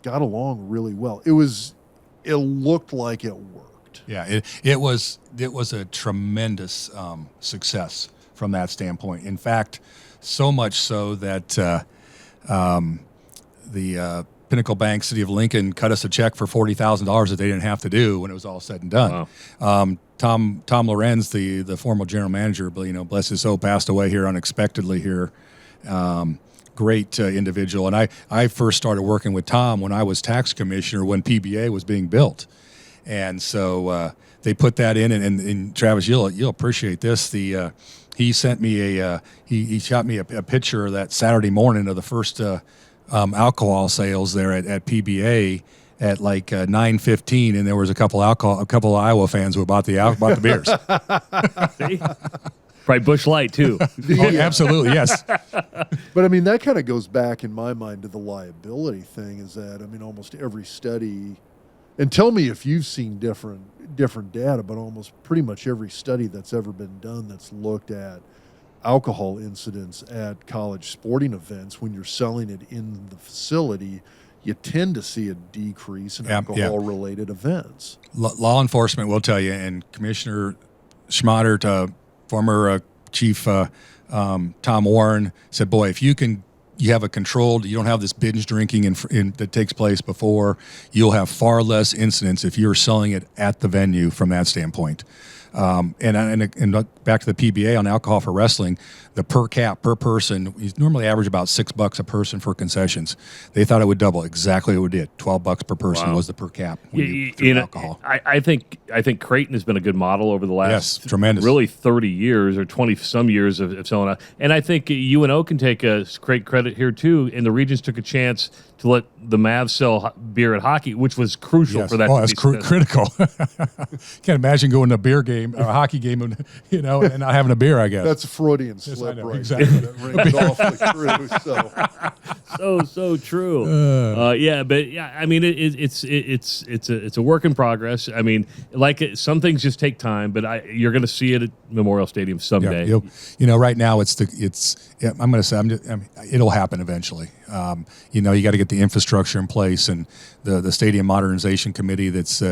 got along really well. It looked like it worked. Yeah, it was a tremendous success from that standpoint. In fact, so much so that the Pinnacle Bank, City of Lincoln, cut us a check for $40,000 that they didn't have to do when it was all said and done. Wow. Tom Lorenz, the former general manager, bless his soul, passed away here unexpectedly here. Great individual, and I first started working with Tom when I was tax commissioner when PBA was being built, and so they put that in. And Travis, you'll appreciate this. He sent me he shot me a picture of that Saturday morning of the first alcohol sales there at PBA at like 9:15, and there was a couple of Iowa fans who bought the beers. See? Probably Busch Light too. Absolutely, yes. But I mean, that kind of goes back in my mind to the liability thing. Is that, I mean, almost every study, and tell me if you've seen different data, but almost pretty much every study that's ever been done that's looked at alcohol incidents at college sporting events, when you're selling it in the facility, you tend to see a decrease in alcohol-related events. Law enforcement will tell you, and Commissioner Schmatter, former Chief Tom Warren, said, boy, if you have a controlled, you don't have this binge drinking that takes place before, you'll have far less incidents if you're selling it at the venue from that standpoint. And back to the PBA on alcohol for wrestling, the per cap per person, you normally average about $6 a person for concessions. They thought it would double. Exactly what it did. $12 per person was the per cap. Alcohol. I think Creighton has been a good model over the last tremendous. Really 30 years or 20 some years of selling out. And I think UNO can take a great credit here too. And the Regents took a chance to let the Mavs sell beer at hockey, which was crucial for that. Oh, that's critical. Can't imagine going to a beer game, or a hockey game, and not having a beer. I guess that's a Freudian slip, right? Exactly. That rings awfully true. So true. I mean, it's a work in progress. I mean, some things just take time, but you're going to see it at Memorial Stadium someday. Yeah, right now I'm going to say it'll happen eventually. You got to get the infrastructure in place, and the stadium modernization committee that's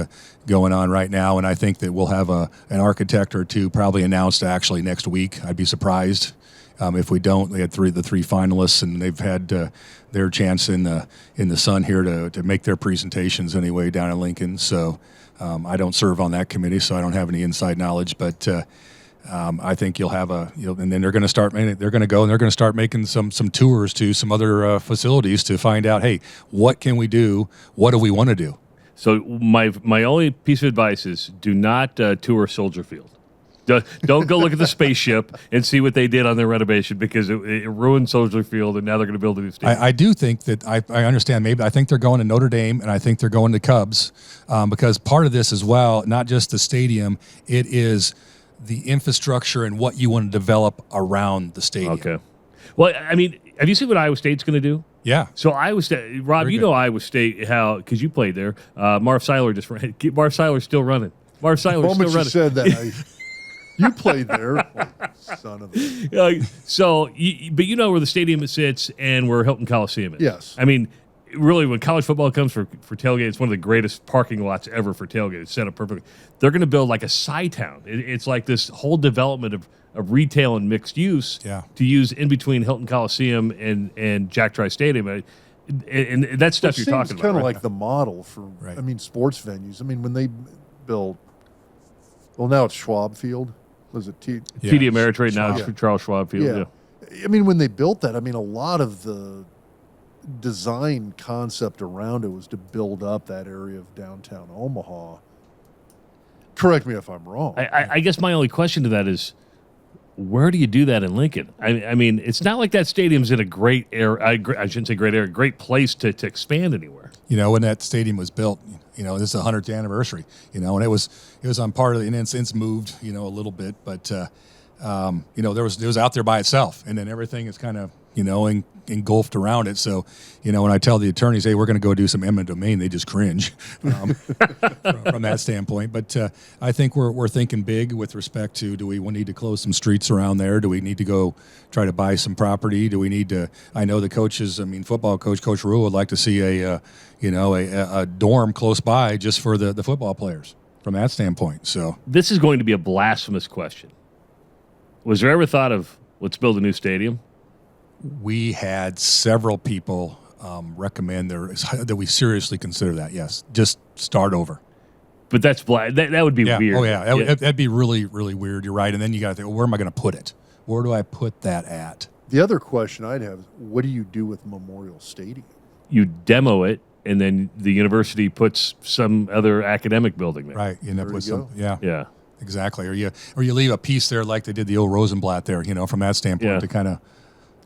going on right now, and I think that we'll have an architect or two probably announced actually next week. I'd be surprised if we don't. They had the three finalists, and they've had their chance in the sun here to make their presentations anyway down in Lincoln. So I don't serve on that committee, so I don't have any inside knowledge, but I think you'll have and then they're going to start. They're going to go and they're going to start making some tours to some other facilities to find out, hey, what can we do? What do we want to do? So my only piece of advice is do not tour Soldier Field. Don't go look at the spaceship and see what they did on their renovation, because it ruined Soldier Field, and now they're going to build a new stadium. I do think that I understand. Maybe I think they're going to Notre Dame, and I think they're going to Cubs, because part of this as well, not just the stadium, it is the infrastructure and what you want to develop around the stadium. Okay. Well, I mean, have you seen what Iowa State's going to do? Yeah. So Iowa State, Rob, know Iowa State, because you played there. Marv Seiler just ran. Marv Seiler's still running. Marv Seiler's still running. You said that. You played there, son of a... but you know where the stadium sits and where Hilton Coliseum is. Yes. I mean, really, when college football comes for tailgate, it's one of the greatest parking lots ever for tailgate. It's set up perfectly. They're going to build like a Sci-Town. It's like this whole development of retail and mixed use to use in between Hilton Coliseum and Jack Trice Stadium. And that's stuff you're talking about. It's kind of like the model for, sports venues. I mean, when they built, now it's Schwab Field. Was it TD Ameritrade? Now it's Charles Schwab Field. Yeah. I mean, when they built that, a lot of the design concept around it was to build up that area of downtown Omaha. Correct me if I'm wrong. I guess my only question to that is, where do you do that in Lincoln? I mean, it's not like that stadium's in a great area. I shouldn't say great area, great place to expand anywhere. When that stadium was built, this is the 100th anniversary, and it was on part of the, and it's moved, a little bit, but it was out there by itself, and then everything is kind of, engulfed around it. So, when I tell the attorneys, hey, we're going to go do some eminent domain, they just cringe from that standpoint. But I think we're thinking big with respect to, do we need to close some streets around there? Do we need to go try to buy some property? Do we need to, I know the coaches, football Coach Rule would like to see a dorm close by just for the football players from that standpoint. So this is going to be a blasphemous question. Was there ever thought of, let's build a new stadium? We had several people recommend that we seriously consider that. Yes, just start over. But that's that would be weird. Oh yeah, that'd be really, really weird. You're right. And then you got to think, well, where am I going to put it? Where do I put that at? The other question I'd have is, what do you do with Memorial Stadium? You demo it, and then the university puts some other academic building there. Right. You end up with some. Yeah. Exactly. Or you leave a piece there like they did the old Rosenblatt there. From that standpoint to kind of.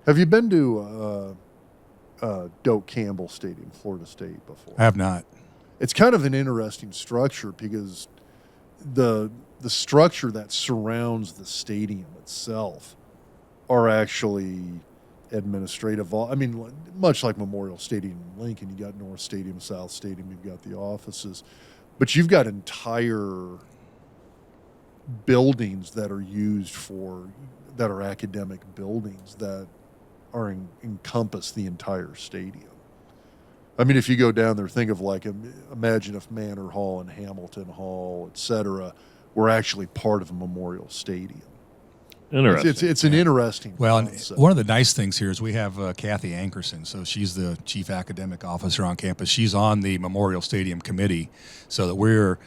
Have you been to Doak Campbell Stadium, Florida State, before? I have not. It's kind of an interesting structure because the structure that surrounds the stadium itself are actually administrative. Much like Memorial Stadium in Lincoln, you got North Stadium, South Stadium, you've got the offices, but you've got entire buildings that are that are academic buildings that encompass the entire stadium. If you go down there, think of imagine if Manor Hall and Hamilton Hall, et cetera, were actually part of a Memorial Stadium. Interesting. It's an interesting concept. And one of the nice things here is we have Kathy Ankerson. So she's the chief academic officer on campus. She's on the Memorial Stadium committee, so that we're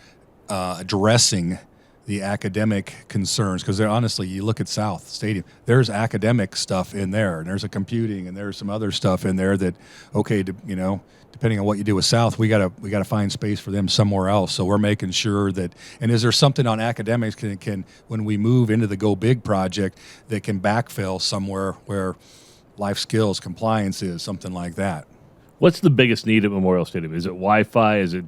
addressing the academic concerns, because honestly, you look at South Stadium, there's academic stuff in there, and there's a computing, and there's some other stuff in there that, depending on what you do with South, we gotta find space for them somewhere else. So we're making sure that, and is there something on academics can when we move into the Go Big project that can backfill somewhere where life skills, compliance is, something like that. What's the biggest need at Memorial Stadium? Is it Wi-Fi? Is it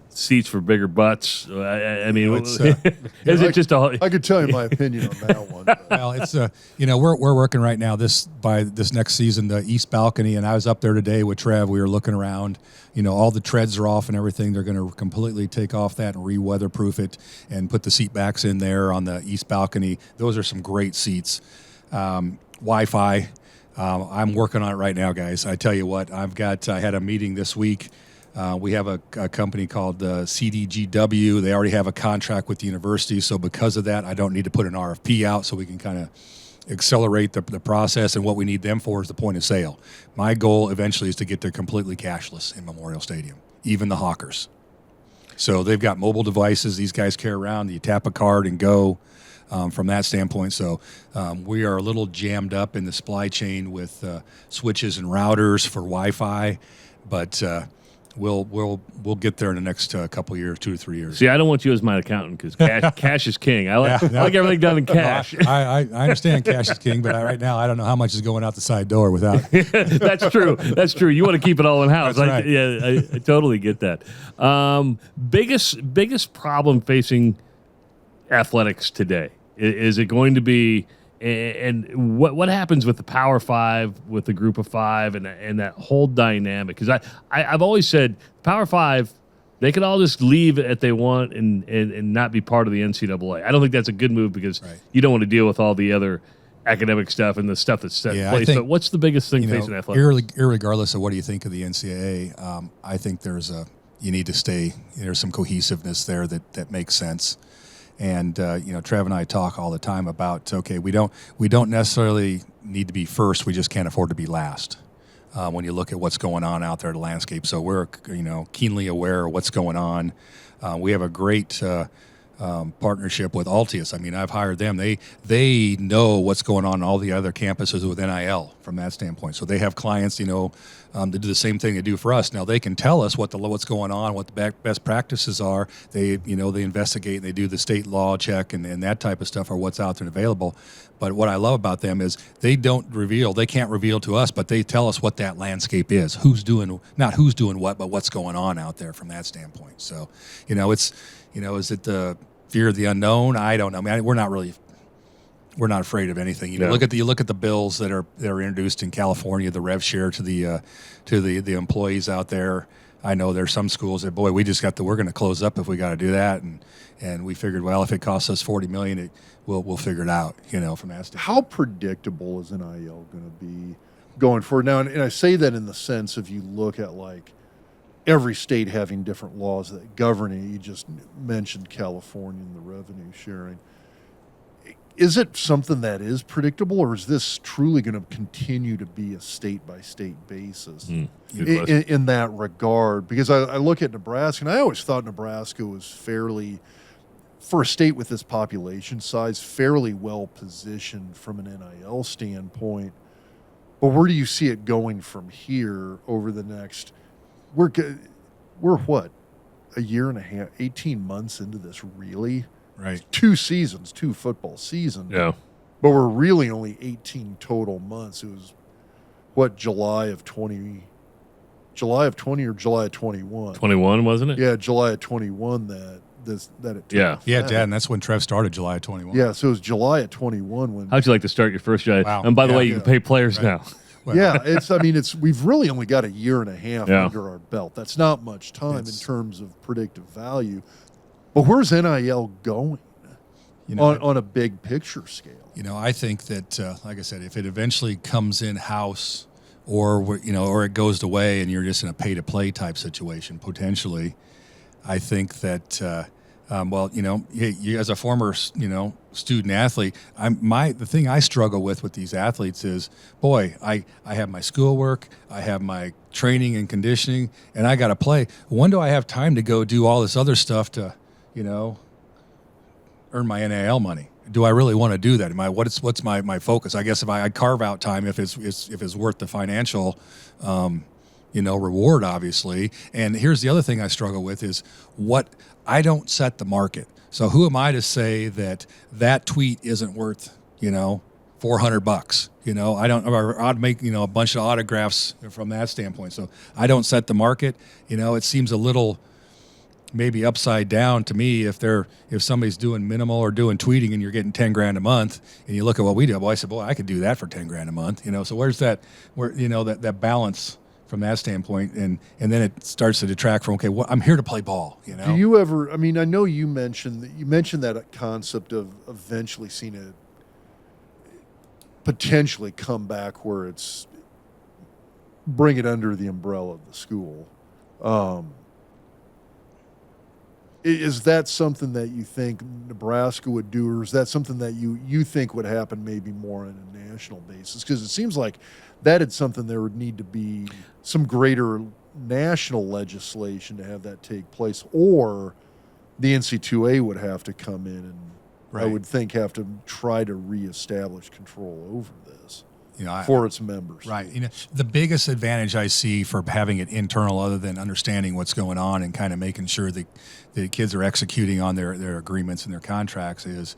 seats for bigger butts? Is it just a? I could tell you my opinion on that one. Well, it's we're working right now by this next season, the east balcony, and I was up there today with Trev. We were looking around. All the treads are off and everything. They're going to completely take off that and re-weatherproof it and put the seat backs in there on the east balcony. Those are some great seats. Wi-Fi. I'm working on it right now, guys. I tell you what, I had a meeting this week. We have a company called CDGW. They already have a contract with the university, so because of that, I don't need to put an RFP out, so we can kind of accelerate the process. And what we need them for is the point of sale. My goal eventually is to get to completely cashless in Memorial Stadium, even the Hawkers. So they've got mobile devices. These guys carry around. You tap a card and go. From that standpoint, so we are a little jammed up in the supply chain with switches and routers for Wi-Fi, but we'll get there in the next couple of years, 2 to 3 years. See, I don't want you as my accountant because cash is king. I like everything done in cash. I understand cash is king, but right now I don't know how much is going out the side door without. That's true. That's true. You want to keep it all in house. That's right. Yeah, I totally get that. Biggest problem facing athletics today. Is it going to be, and what happens with the Power Five, with the Group of Five, and that whole dynamic? Because I've always said Power Five, they could all just leave if they want and not be part of the NCAA. I don't think that's a good move because you don't want to deal with all the other academic stuff and the stuff that's set in place. But what's the biggest thing facing athletics? Irregardless of what do you think of the NCAA, I think you need to stay. There's some cohesiveness there that makes sense. And Trev and I talk all the time about we don't necessarily need to be first. We just can't afford to be last. When you look at what's going on out there in the landscape, so we're keenly aware of what's going on. We have a great partnership with Altius. I've hired them. They know what's going on in all the other campuses with NIL from that standpoint. So they have clients, to do the same thing they do for us. Now they can tell us what's going on, what the best practices are. They investigate and they do the state law check and that type of stuff, or what's out there and available. But what I love about them is they can't reveal to us, but they tell us what that landscape is. Not who's doing what, but what's going on out there from that standpoint. So, is it the fear of the unknown? I don't know. We're not really We're not afraid of anything. You look at the bills that are introduced in California, the rev share to the employees out there. I know there's some schools that, boy, we're going to close up if we got to do that, and we figured, well, if it costs us $40 million, we'll figure it out. From that standpoint. How predictable is NIL going to be going forward now? And I say that in the sense of you look at like every state having different laws that govern it. You just mentioned California and the revenue sharing. Is it something that is predictable, or is this truly going to continue to be a state-by-state basis in that regard? Because I look at Nebraska, and I always thought Nebraska was fairly, for a state with this population size, fairly well positioned from an NIL standpoint. But where do you see it going from here over the next? We're what, a year and a half, 18 months into this, really? Right. 2 seasons, 2 football seasons. Yeah. But we're really only 18 total months. It was, what, July of 20 or July of 21? 21, wasn't it? Yeah, July of 21 that it took Yeah. effect. Yeah, Dad, and that's when Trev started, July of 21. Yeah, so it was July of 21 when. How'd you like to start your first job? Wow. And by the way, you Yeah. can pay players now. Well, Yeah, we've really only got a year and a half Yeah. under our belt. That's not much time in terms of predictive value. But where's NIL going on a big picture scale? I think that, like I said, if it eventually comes in house, or it goes away, and you're just in a pay-to-play type situation potentially, I think that, you as a former, student athlete, the thing I struggle with these athletes is, boy, I have my schoolwork, I have my training and conditioning, and I got to play. When do I have time to go do all this other stuff to, earn my NIL money? Do I really want to do that? What's my focus? I guess if I carve out time, if it's worth the financial, reward, obviously. And here's the other thing I struggle with is I don't set the market. So who am I to say that tweet isn't worth, $400? I don't, or I'd make, a bunch of autographs from that standpoint. So I don't set the market. It seems a little maybe upside down to me if somebody's doing minimal or doing tweeting and you're getting $10,000 a month, and you look at what we do. Well, I said, boy, I could do that for $10,000 a month. So where's that balance from that standpoint, and then it starts to detract from, okay, I'm here to play ball. Do you ever? I know you mentioned that concept of eventually seeing it potentially come back where it's bring it under the umbrella of the school. Is that something that you think Nebraska would do, or is that something that you think would happen maybe more on a national basis? Because it seems like that is something there would need to be some greater national legislation to have that take place, or the NC2A would have to come in and I would think have to try to reestablish control over this for its members. Right. The biggest advantage I see for having it internal, other than understanding what's going on and kind of making sure that the kids are executing on their agreements and their contracts, is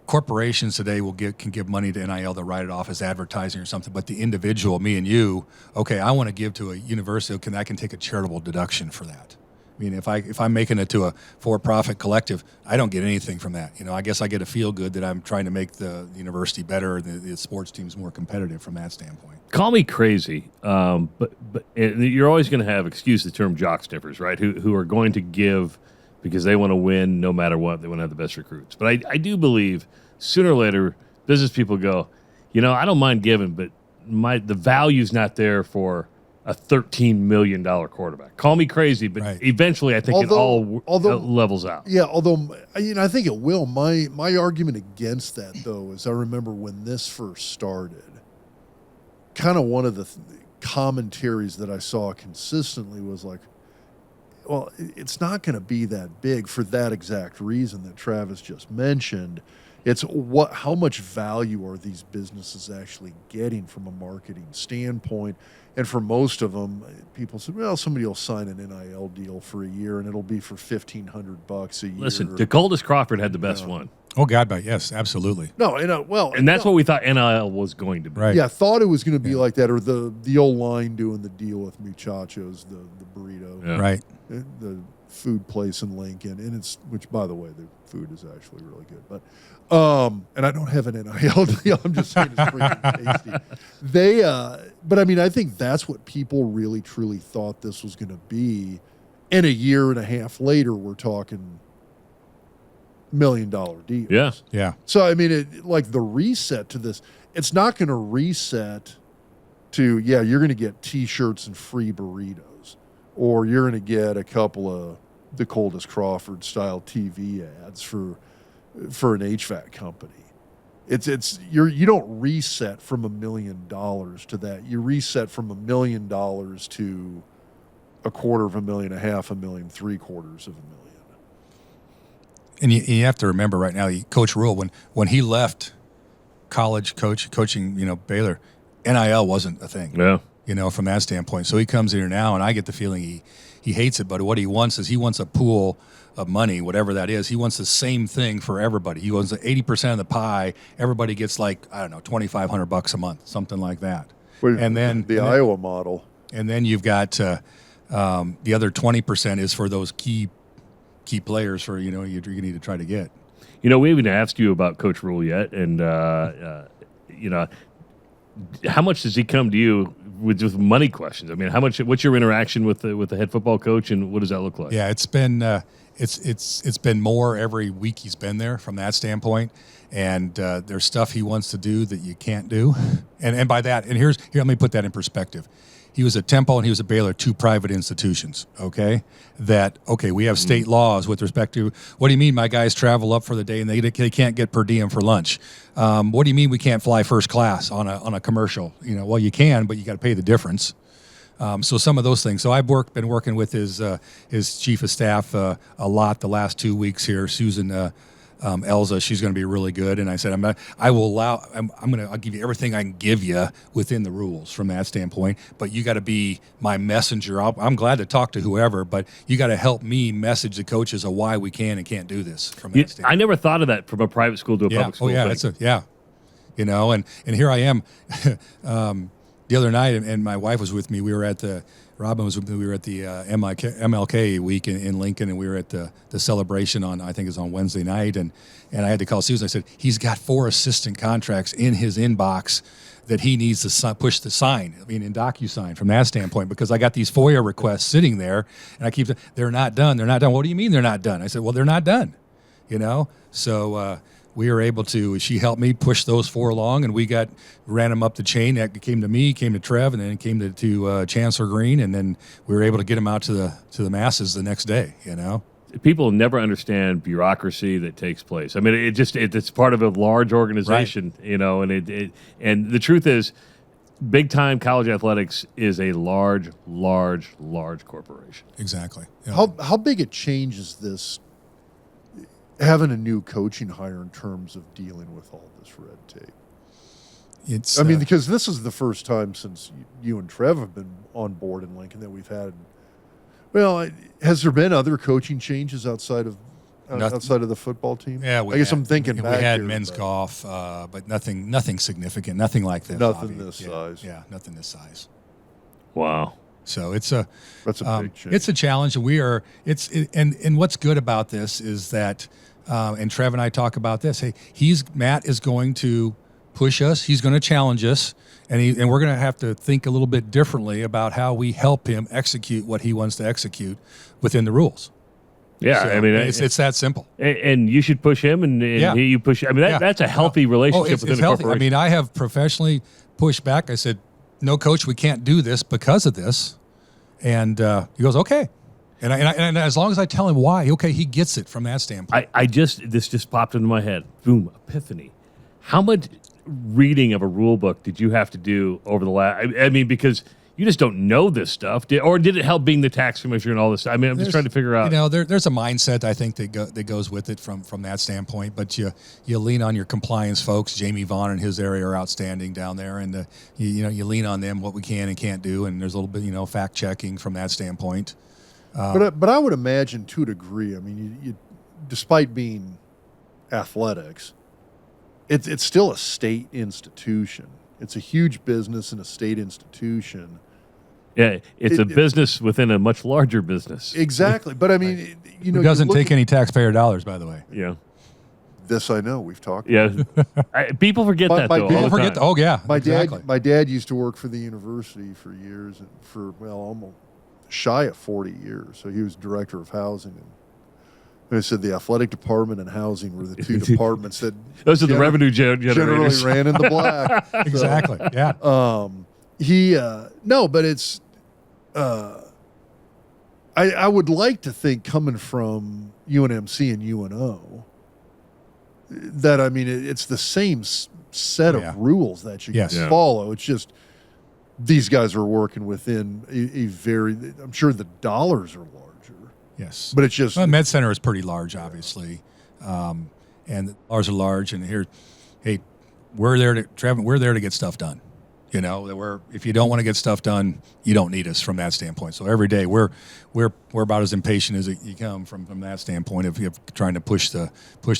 corporations today can give money to NIL. They'll write it off as advertising or something. But the individual, me and you, okay, I want to give to a university, I can take a charitable deduction for that. If I'm making it to a for-profit collective, I don't get anything from that. I guess I get a feel good that I'm trying to make the university better, the sports teams more competitive from that standpoint. Call me crazy, but you're always going to have, excuse the term, jock sniffers, right? Who are going to give because they want to win no matter what. They want to have the best recruits. But I do believe sooner or later business people go, I don't mind giving, but the value's not there for a $13 million quarterback. Call me crazy, but eventually I think it all levels out. Yeah, although I think it will. My argument against that, though, is I remember when this first started, kind of one of the commentaries that I saw consistently was like, well, it's not going to be that big for that exact reason that Travis just mentioned. It's how much value are these businesses actually getting from a marketing standpoint? And for most of them, people said, well, somebody will sign an NIL deal for a year and it'll be for $1,500 a year. Listen, DeColdis Crawford had the best one. Oh, God, but yes, absolutely. No, and that's what we thought NIL was going to be. Right. Yeah, thought it was going to be like that, or the old line doing the deal with muchachos, the burrito. Yeah. Right. food place in Lincoln, and which by the way, the food is actually really good. But and I don't have an NIL deal. I'm just saying it's freaking tasty. But I mean, I think that's what people really truly thought this was going to be, and a year and a half later, we're talking $1 million deals. Yeah. Yeah. So I mean, like the reset to this, it's not going to reset to you're going to get T-shirts and free burritos, or you're going to get a couple of the Coldest Crawford style TV ads for an HVAC company. You don't reset from $1 million to that. You reset from $1 million to $250,000, $1.5 million, $750,000. And you have to remember right now, Coach Rule, when he left college coaching, Baylor, NIL wasn't a thing. Yeah. From that standpoint. So he comes here now, and I get the feeling he hates it. But what he wants is he wants a pool of money, whatever that is. He wants the same thing for everybody. He wants 80% of the pie. Everybody gets $2,500 a month, something like that. And then the Iowa model. And then you've got the other 20% is for those key players for you need to try to get. We haven't asked you about Coach Rule yet, and how much does he come to you with money questions? I mean, what's your interaction with the head football coach, and what does that look like? Yeah, it's been it's been more every week he's been there from that standpoint, and there's stuff he wants to do that you can't do, and by that, and here let me put that in perspective. He was at Temple and he was at Baylor, two private institutions, okay? We have state laws with respect to, what do you mean my guys travel up for the day and they can't get per diem for lunch? What do you mean we can't fly first class on a commercial? Well, you can, but you got to pay the difference. So some of those things. So I've been working with his chief of staff a lot the last 2 weeks here, Susan Elza. She's going to be really good, and I said I'll give you everything I can give you within the rules from that standpoint. But you got to be my messenger. I'm glad to talk to whoever, but you got to help me message the coaches of why we can and can't do this from that standpoint. I never thought of that from a private school to a public school. And here I am. The other night, and my wife was with me. Robin was with me. We were at the MLK week in Lincoln, and we were at the celebration I think it was on Wednesday night, and I had to call Susan. I said, he's got 4 assistant contracts in his inbox that he needs to push the sign, in DocuSign from that standpoint, because I got these FOIA requests sitting there, and they're not done. What do you mean they're not done? I said, well, they're not done, So we were able to, she helped me push those 4 along, and we ran them up the chain. That came to me, came to Trev, and then it came to Chancellor Green, and then we were able to get them out to the masses the next day, People never understand bureaucracy that takes place. I mean, it's part of a large organization, right. And the truth is, big-time college athletics is a large corporation. Exactly. Yeah. How big a change is this, having a new coaching hire, in terms of dealing with all this red tape? Because this is the first time since you and Trev have been on board in Lincoln that we've had. Well, has there been other coaching changes outside of the football team? Yeah, I'm thinking back. We had here, men's golf, but nothing significant, nothing like this. Nothing this size. Yeah, nothing this size. Wow. So that's a big change. It's a challenge, and and what's good about this is that, and Trev and I talk about this. Hey, Matt is going to push us. He's going to challenge us, and we're going to have to think a little bit differently about how we help him execute what he wants to execute within the rules. Yeah, so, it's that simple. And you should push him, and you push. I mean, that's a healthy relationship within the corporation. I mean, I have professionally pushed back. I said, "No, coach, we can't do this because of this," and he goes, "Okay." And as long as I tell him why, okay, he gets it from that standpoint. This just popped into my head. Boom, epiphany. How much reading of a rule book did you have to do over the last? I mean, because you just don't know this stuff, or did it help being the tax commissioner and all this? I mean, I'm just trying to figure out. There's a mindset I think that goes with it from that standpoint. But you lean on your compliance folks. Jamie Vaughn and his area are outstanding down there, and you lean on them what we can and can't do, and there's a little bit fact checking from that standpoint. But I would imagine to a degree. I mean, you despite being athletics, it's still a state institution. It's a huge business and a state institution. Yeah, it's a business within a much larger business. Exactly. But I mean, you know, It doesn't take any taxpayer dollars, by the way. Yeah. This I know. We've talked. Yeah. People forget that, though. People forget. Oh, yeah. Exactly. My dad used to work for the university for years, and for almost shy of 40 years. So he was director of housing. And I said the athletic department and housing were the two departments that those are the revenue generators. Generally ran in the black. Exactly. Yeah. No, but it's. I would like to think, coming from UNMC and UNO, that, I mean, it's the same set of rules that you follow. It's just these guys are working within a very, I'm sure the dollars are larger. Yes. But it's just. Well, Med Center is pretty large, obviously. And ours are large. And here, hey, we're there to get stuff done. You know, if you don't want to get stuff done, you don't need us from that standpoint. So every day we're about as impatient as you come from that standpoint of trying to push the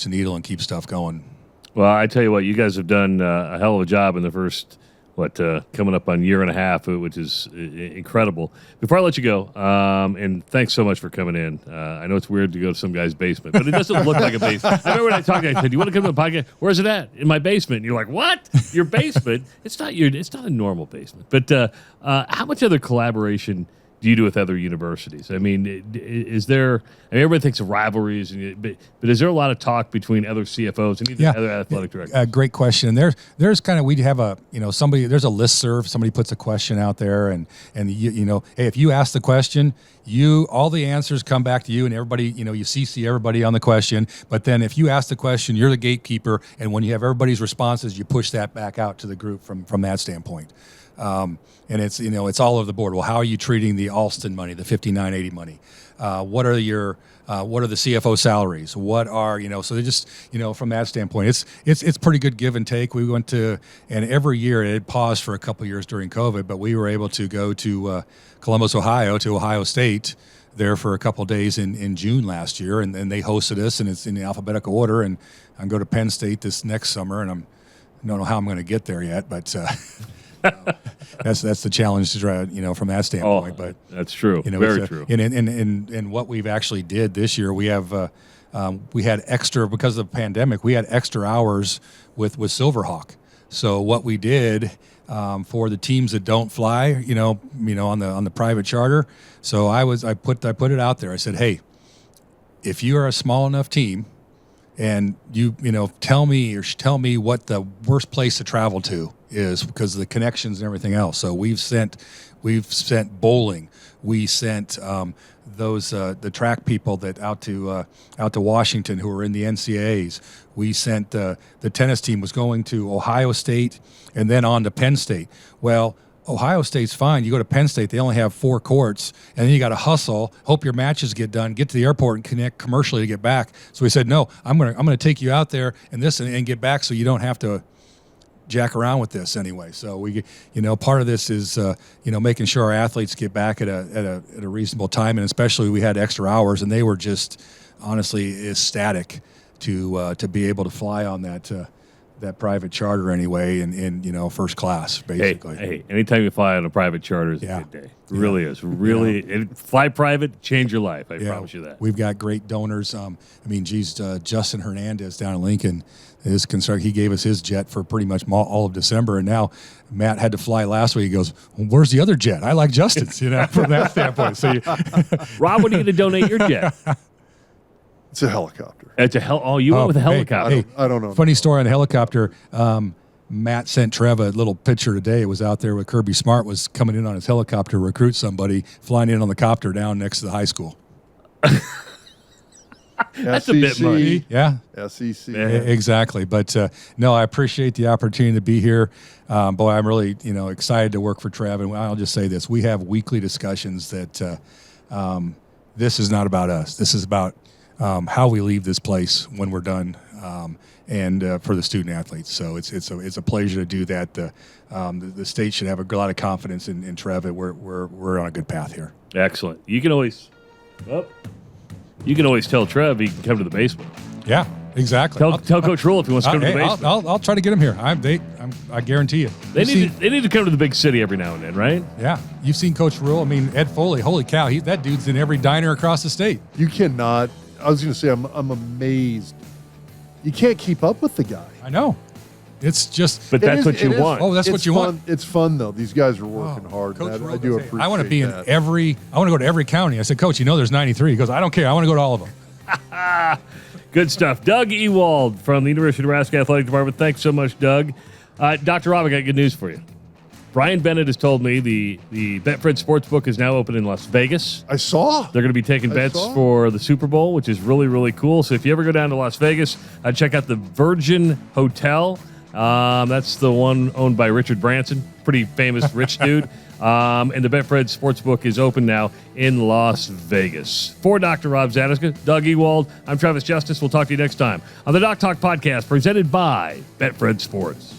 needle and keep stuff going. Well, I tell you what, you guys have done a hell of a job in the first coming up on year and a half, which is incredible. Before I let you go, and thanks so much for coming in. I know it's weird to go to some guy's basement, but it doesn't look like a basement. I remember when I talked to you, I said, "Do you want to come to the podcast? Where's it at? In my basement." And you're like, "What? Your basement? It's not a normal basement." But how much other collaboration do you do with other universities? I mean, is there? I mean, everybody thinks of rivalries, but is there a lot of talk between other CFOs and other athletic directors? Great question. There's kind of, we have a, somebody, there's a listserv. Somebody puts a question out there, and hey, if you ask the question, all the answers come back to you, and everybody, you CC everybody on the question. But then if you ask the question, you're the gatekeeper, and when you have everybody's responses, you push that back out to the group from that standpoint. And it's, it's all over the board. Well, how are you treating the Alston money, the 5980 money? What are the CFO salaries? What are, so they just, from that standpoint, it's pretty good give and take. We went to, and every year it had paused for a couple of years during COVID, but we were able to go to Columbus, Ohio, to Ohio State there for a couple of days in June last year. And they hosted us, and it's in the alphabetical order. And I'm going to Penn State this next summer, and I don't know how I'm going to get there yet, but that's the challenge to try, from that standpoint. But that's true. Very true. And what we've actually did this year, we have we had extra, because of the pandemic, we had extra hours with Silverhawk. So what we did for the teams that don't fly, on the private charter. So I put it out there. I said, hey, if you are a small enough team, and tell me what the worst place to travel to is, because of the connections and everything else. So we've sent bowling. We sent those the track people that out to Washington who are in the NCAAs. We sent the tennis team was going to Ohio State and then on to Penn State. Well, Ohio State's fine. You go to Penn State, they only have 4 courts, and then you got to hustle, hope your matches get done, get to the airport, and connect commercially to get back. So we said, no, I'm gonna take you out there and get back, so you don't have to jack around with this anyway. So we, part of this is making sure our athletes get back at a reasonable time, and especially we had extra hours, and they were just honestly ecstatic to be able to fly on that private charter anyway, in first class, basically. Hey, anytime you fly on a private charter is a good day. It really is. Really, fly private, change your life. I promise you that. We've got great donors. Justin Hernandez down in Lincoln is concerned. He gave us his jet for pretty much all of December, and now Matt had to fly last week. He goes, well, where's the other jet? I like Justin's, from that standpoint. So, Rob, what are you going to donate your jet? It's a helicopter. Oh, you went with a helicopter. I don't know. Funny story on the helicopter. Matt sent Trev a little picture today. It was out there with Kirby Smart was coming in on his helicopter to recruit somebody, flying in on the copter down next to the high school. That's a bit much. Yeah. SEC. Exactly. But no, I appreciate the opportunity to be here. Boy, I'm really, excited to work for Trev. And I'll just say this. We have weekly discussions that this is not about us. This is about how we leave this place when we're done, and for the student athletes. So it's a pleasure to do that. The state should have a lot of confidence in Trev. We're on a good path here. Excellent. You can always tell Trev he can come to the basement. Yeah. Exactly. Tell Coach Rule if he wants to come to the basement. I'll try to get him here. I guarantee you. They need to come to the big city every now and then, right? Yeah. You've seen Coach Rule. I mean, Ed Foley, holy cow, that dude's in every diner across the state. You cannot. I was going to say, I'm amazed. You can't keep up with the guy. I know. It's just. But that's what you want. Oh, that's what you want. It's fun, though. These guys are working hard. Coach Rule, I do appreciate I want to be in that. I want to go to every county. I said, Coach, there's 93. He goes, I don't care. I want to go to all of them. Good stuff. Doug Ewald from the University of Nebraska Athletic Department. Thanks so much, Doug. Dr. Rob, I got good news for you. Brian Bennett has told me the Betfred Sportsbook is now open in Las Vegas. I saw. They're going to be taking bets for the Super Bowl, which is really, really cool. So if you ever go down to Las Vegas, check out the Virgin Hotel. That's the one owned by Richard Branson, pretty famous rich dude. And the Betfred Sportsbook is open now in Las Vegas. For Dr. Rob Zadiska, Doug Ewald, I'm Travis Justice. We'll talk to you next time on the Doc Talk Podcast presented by Betfred Sports.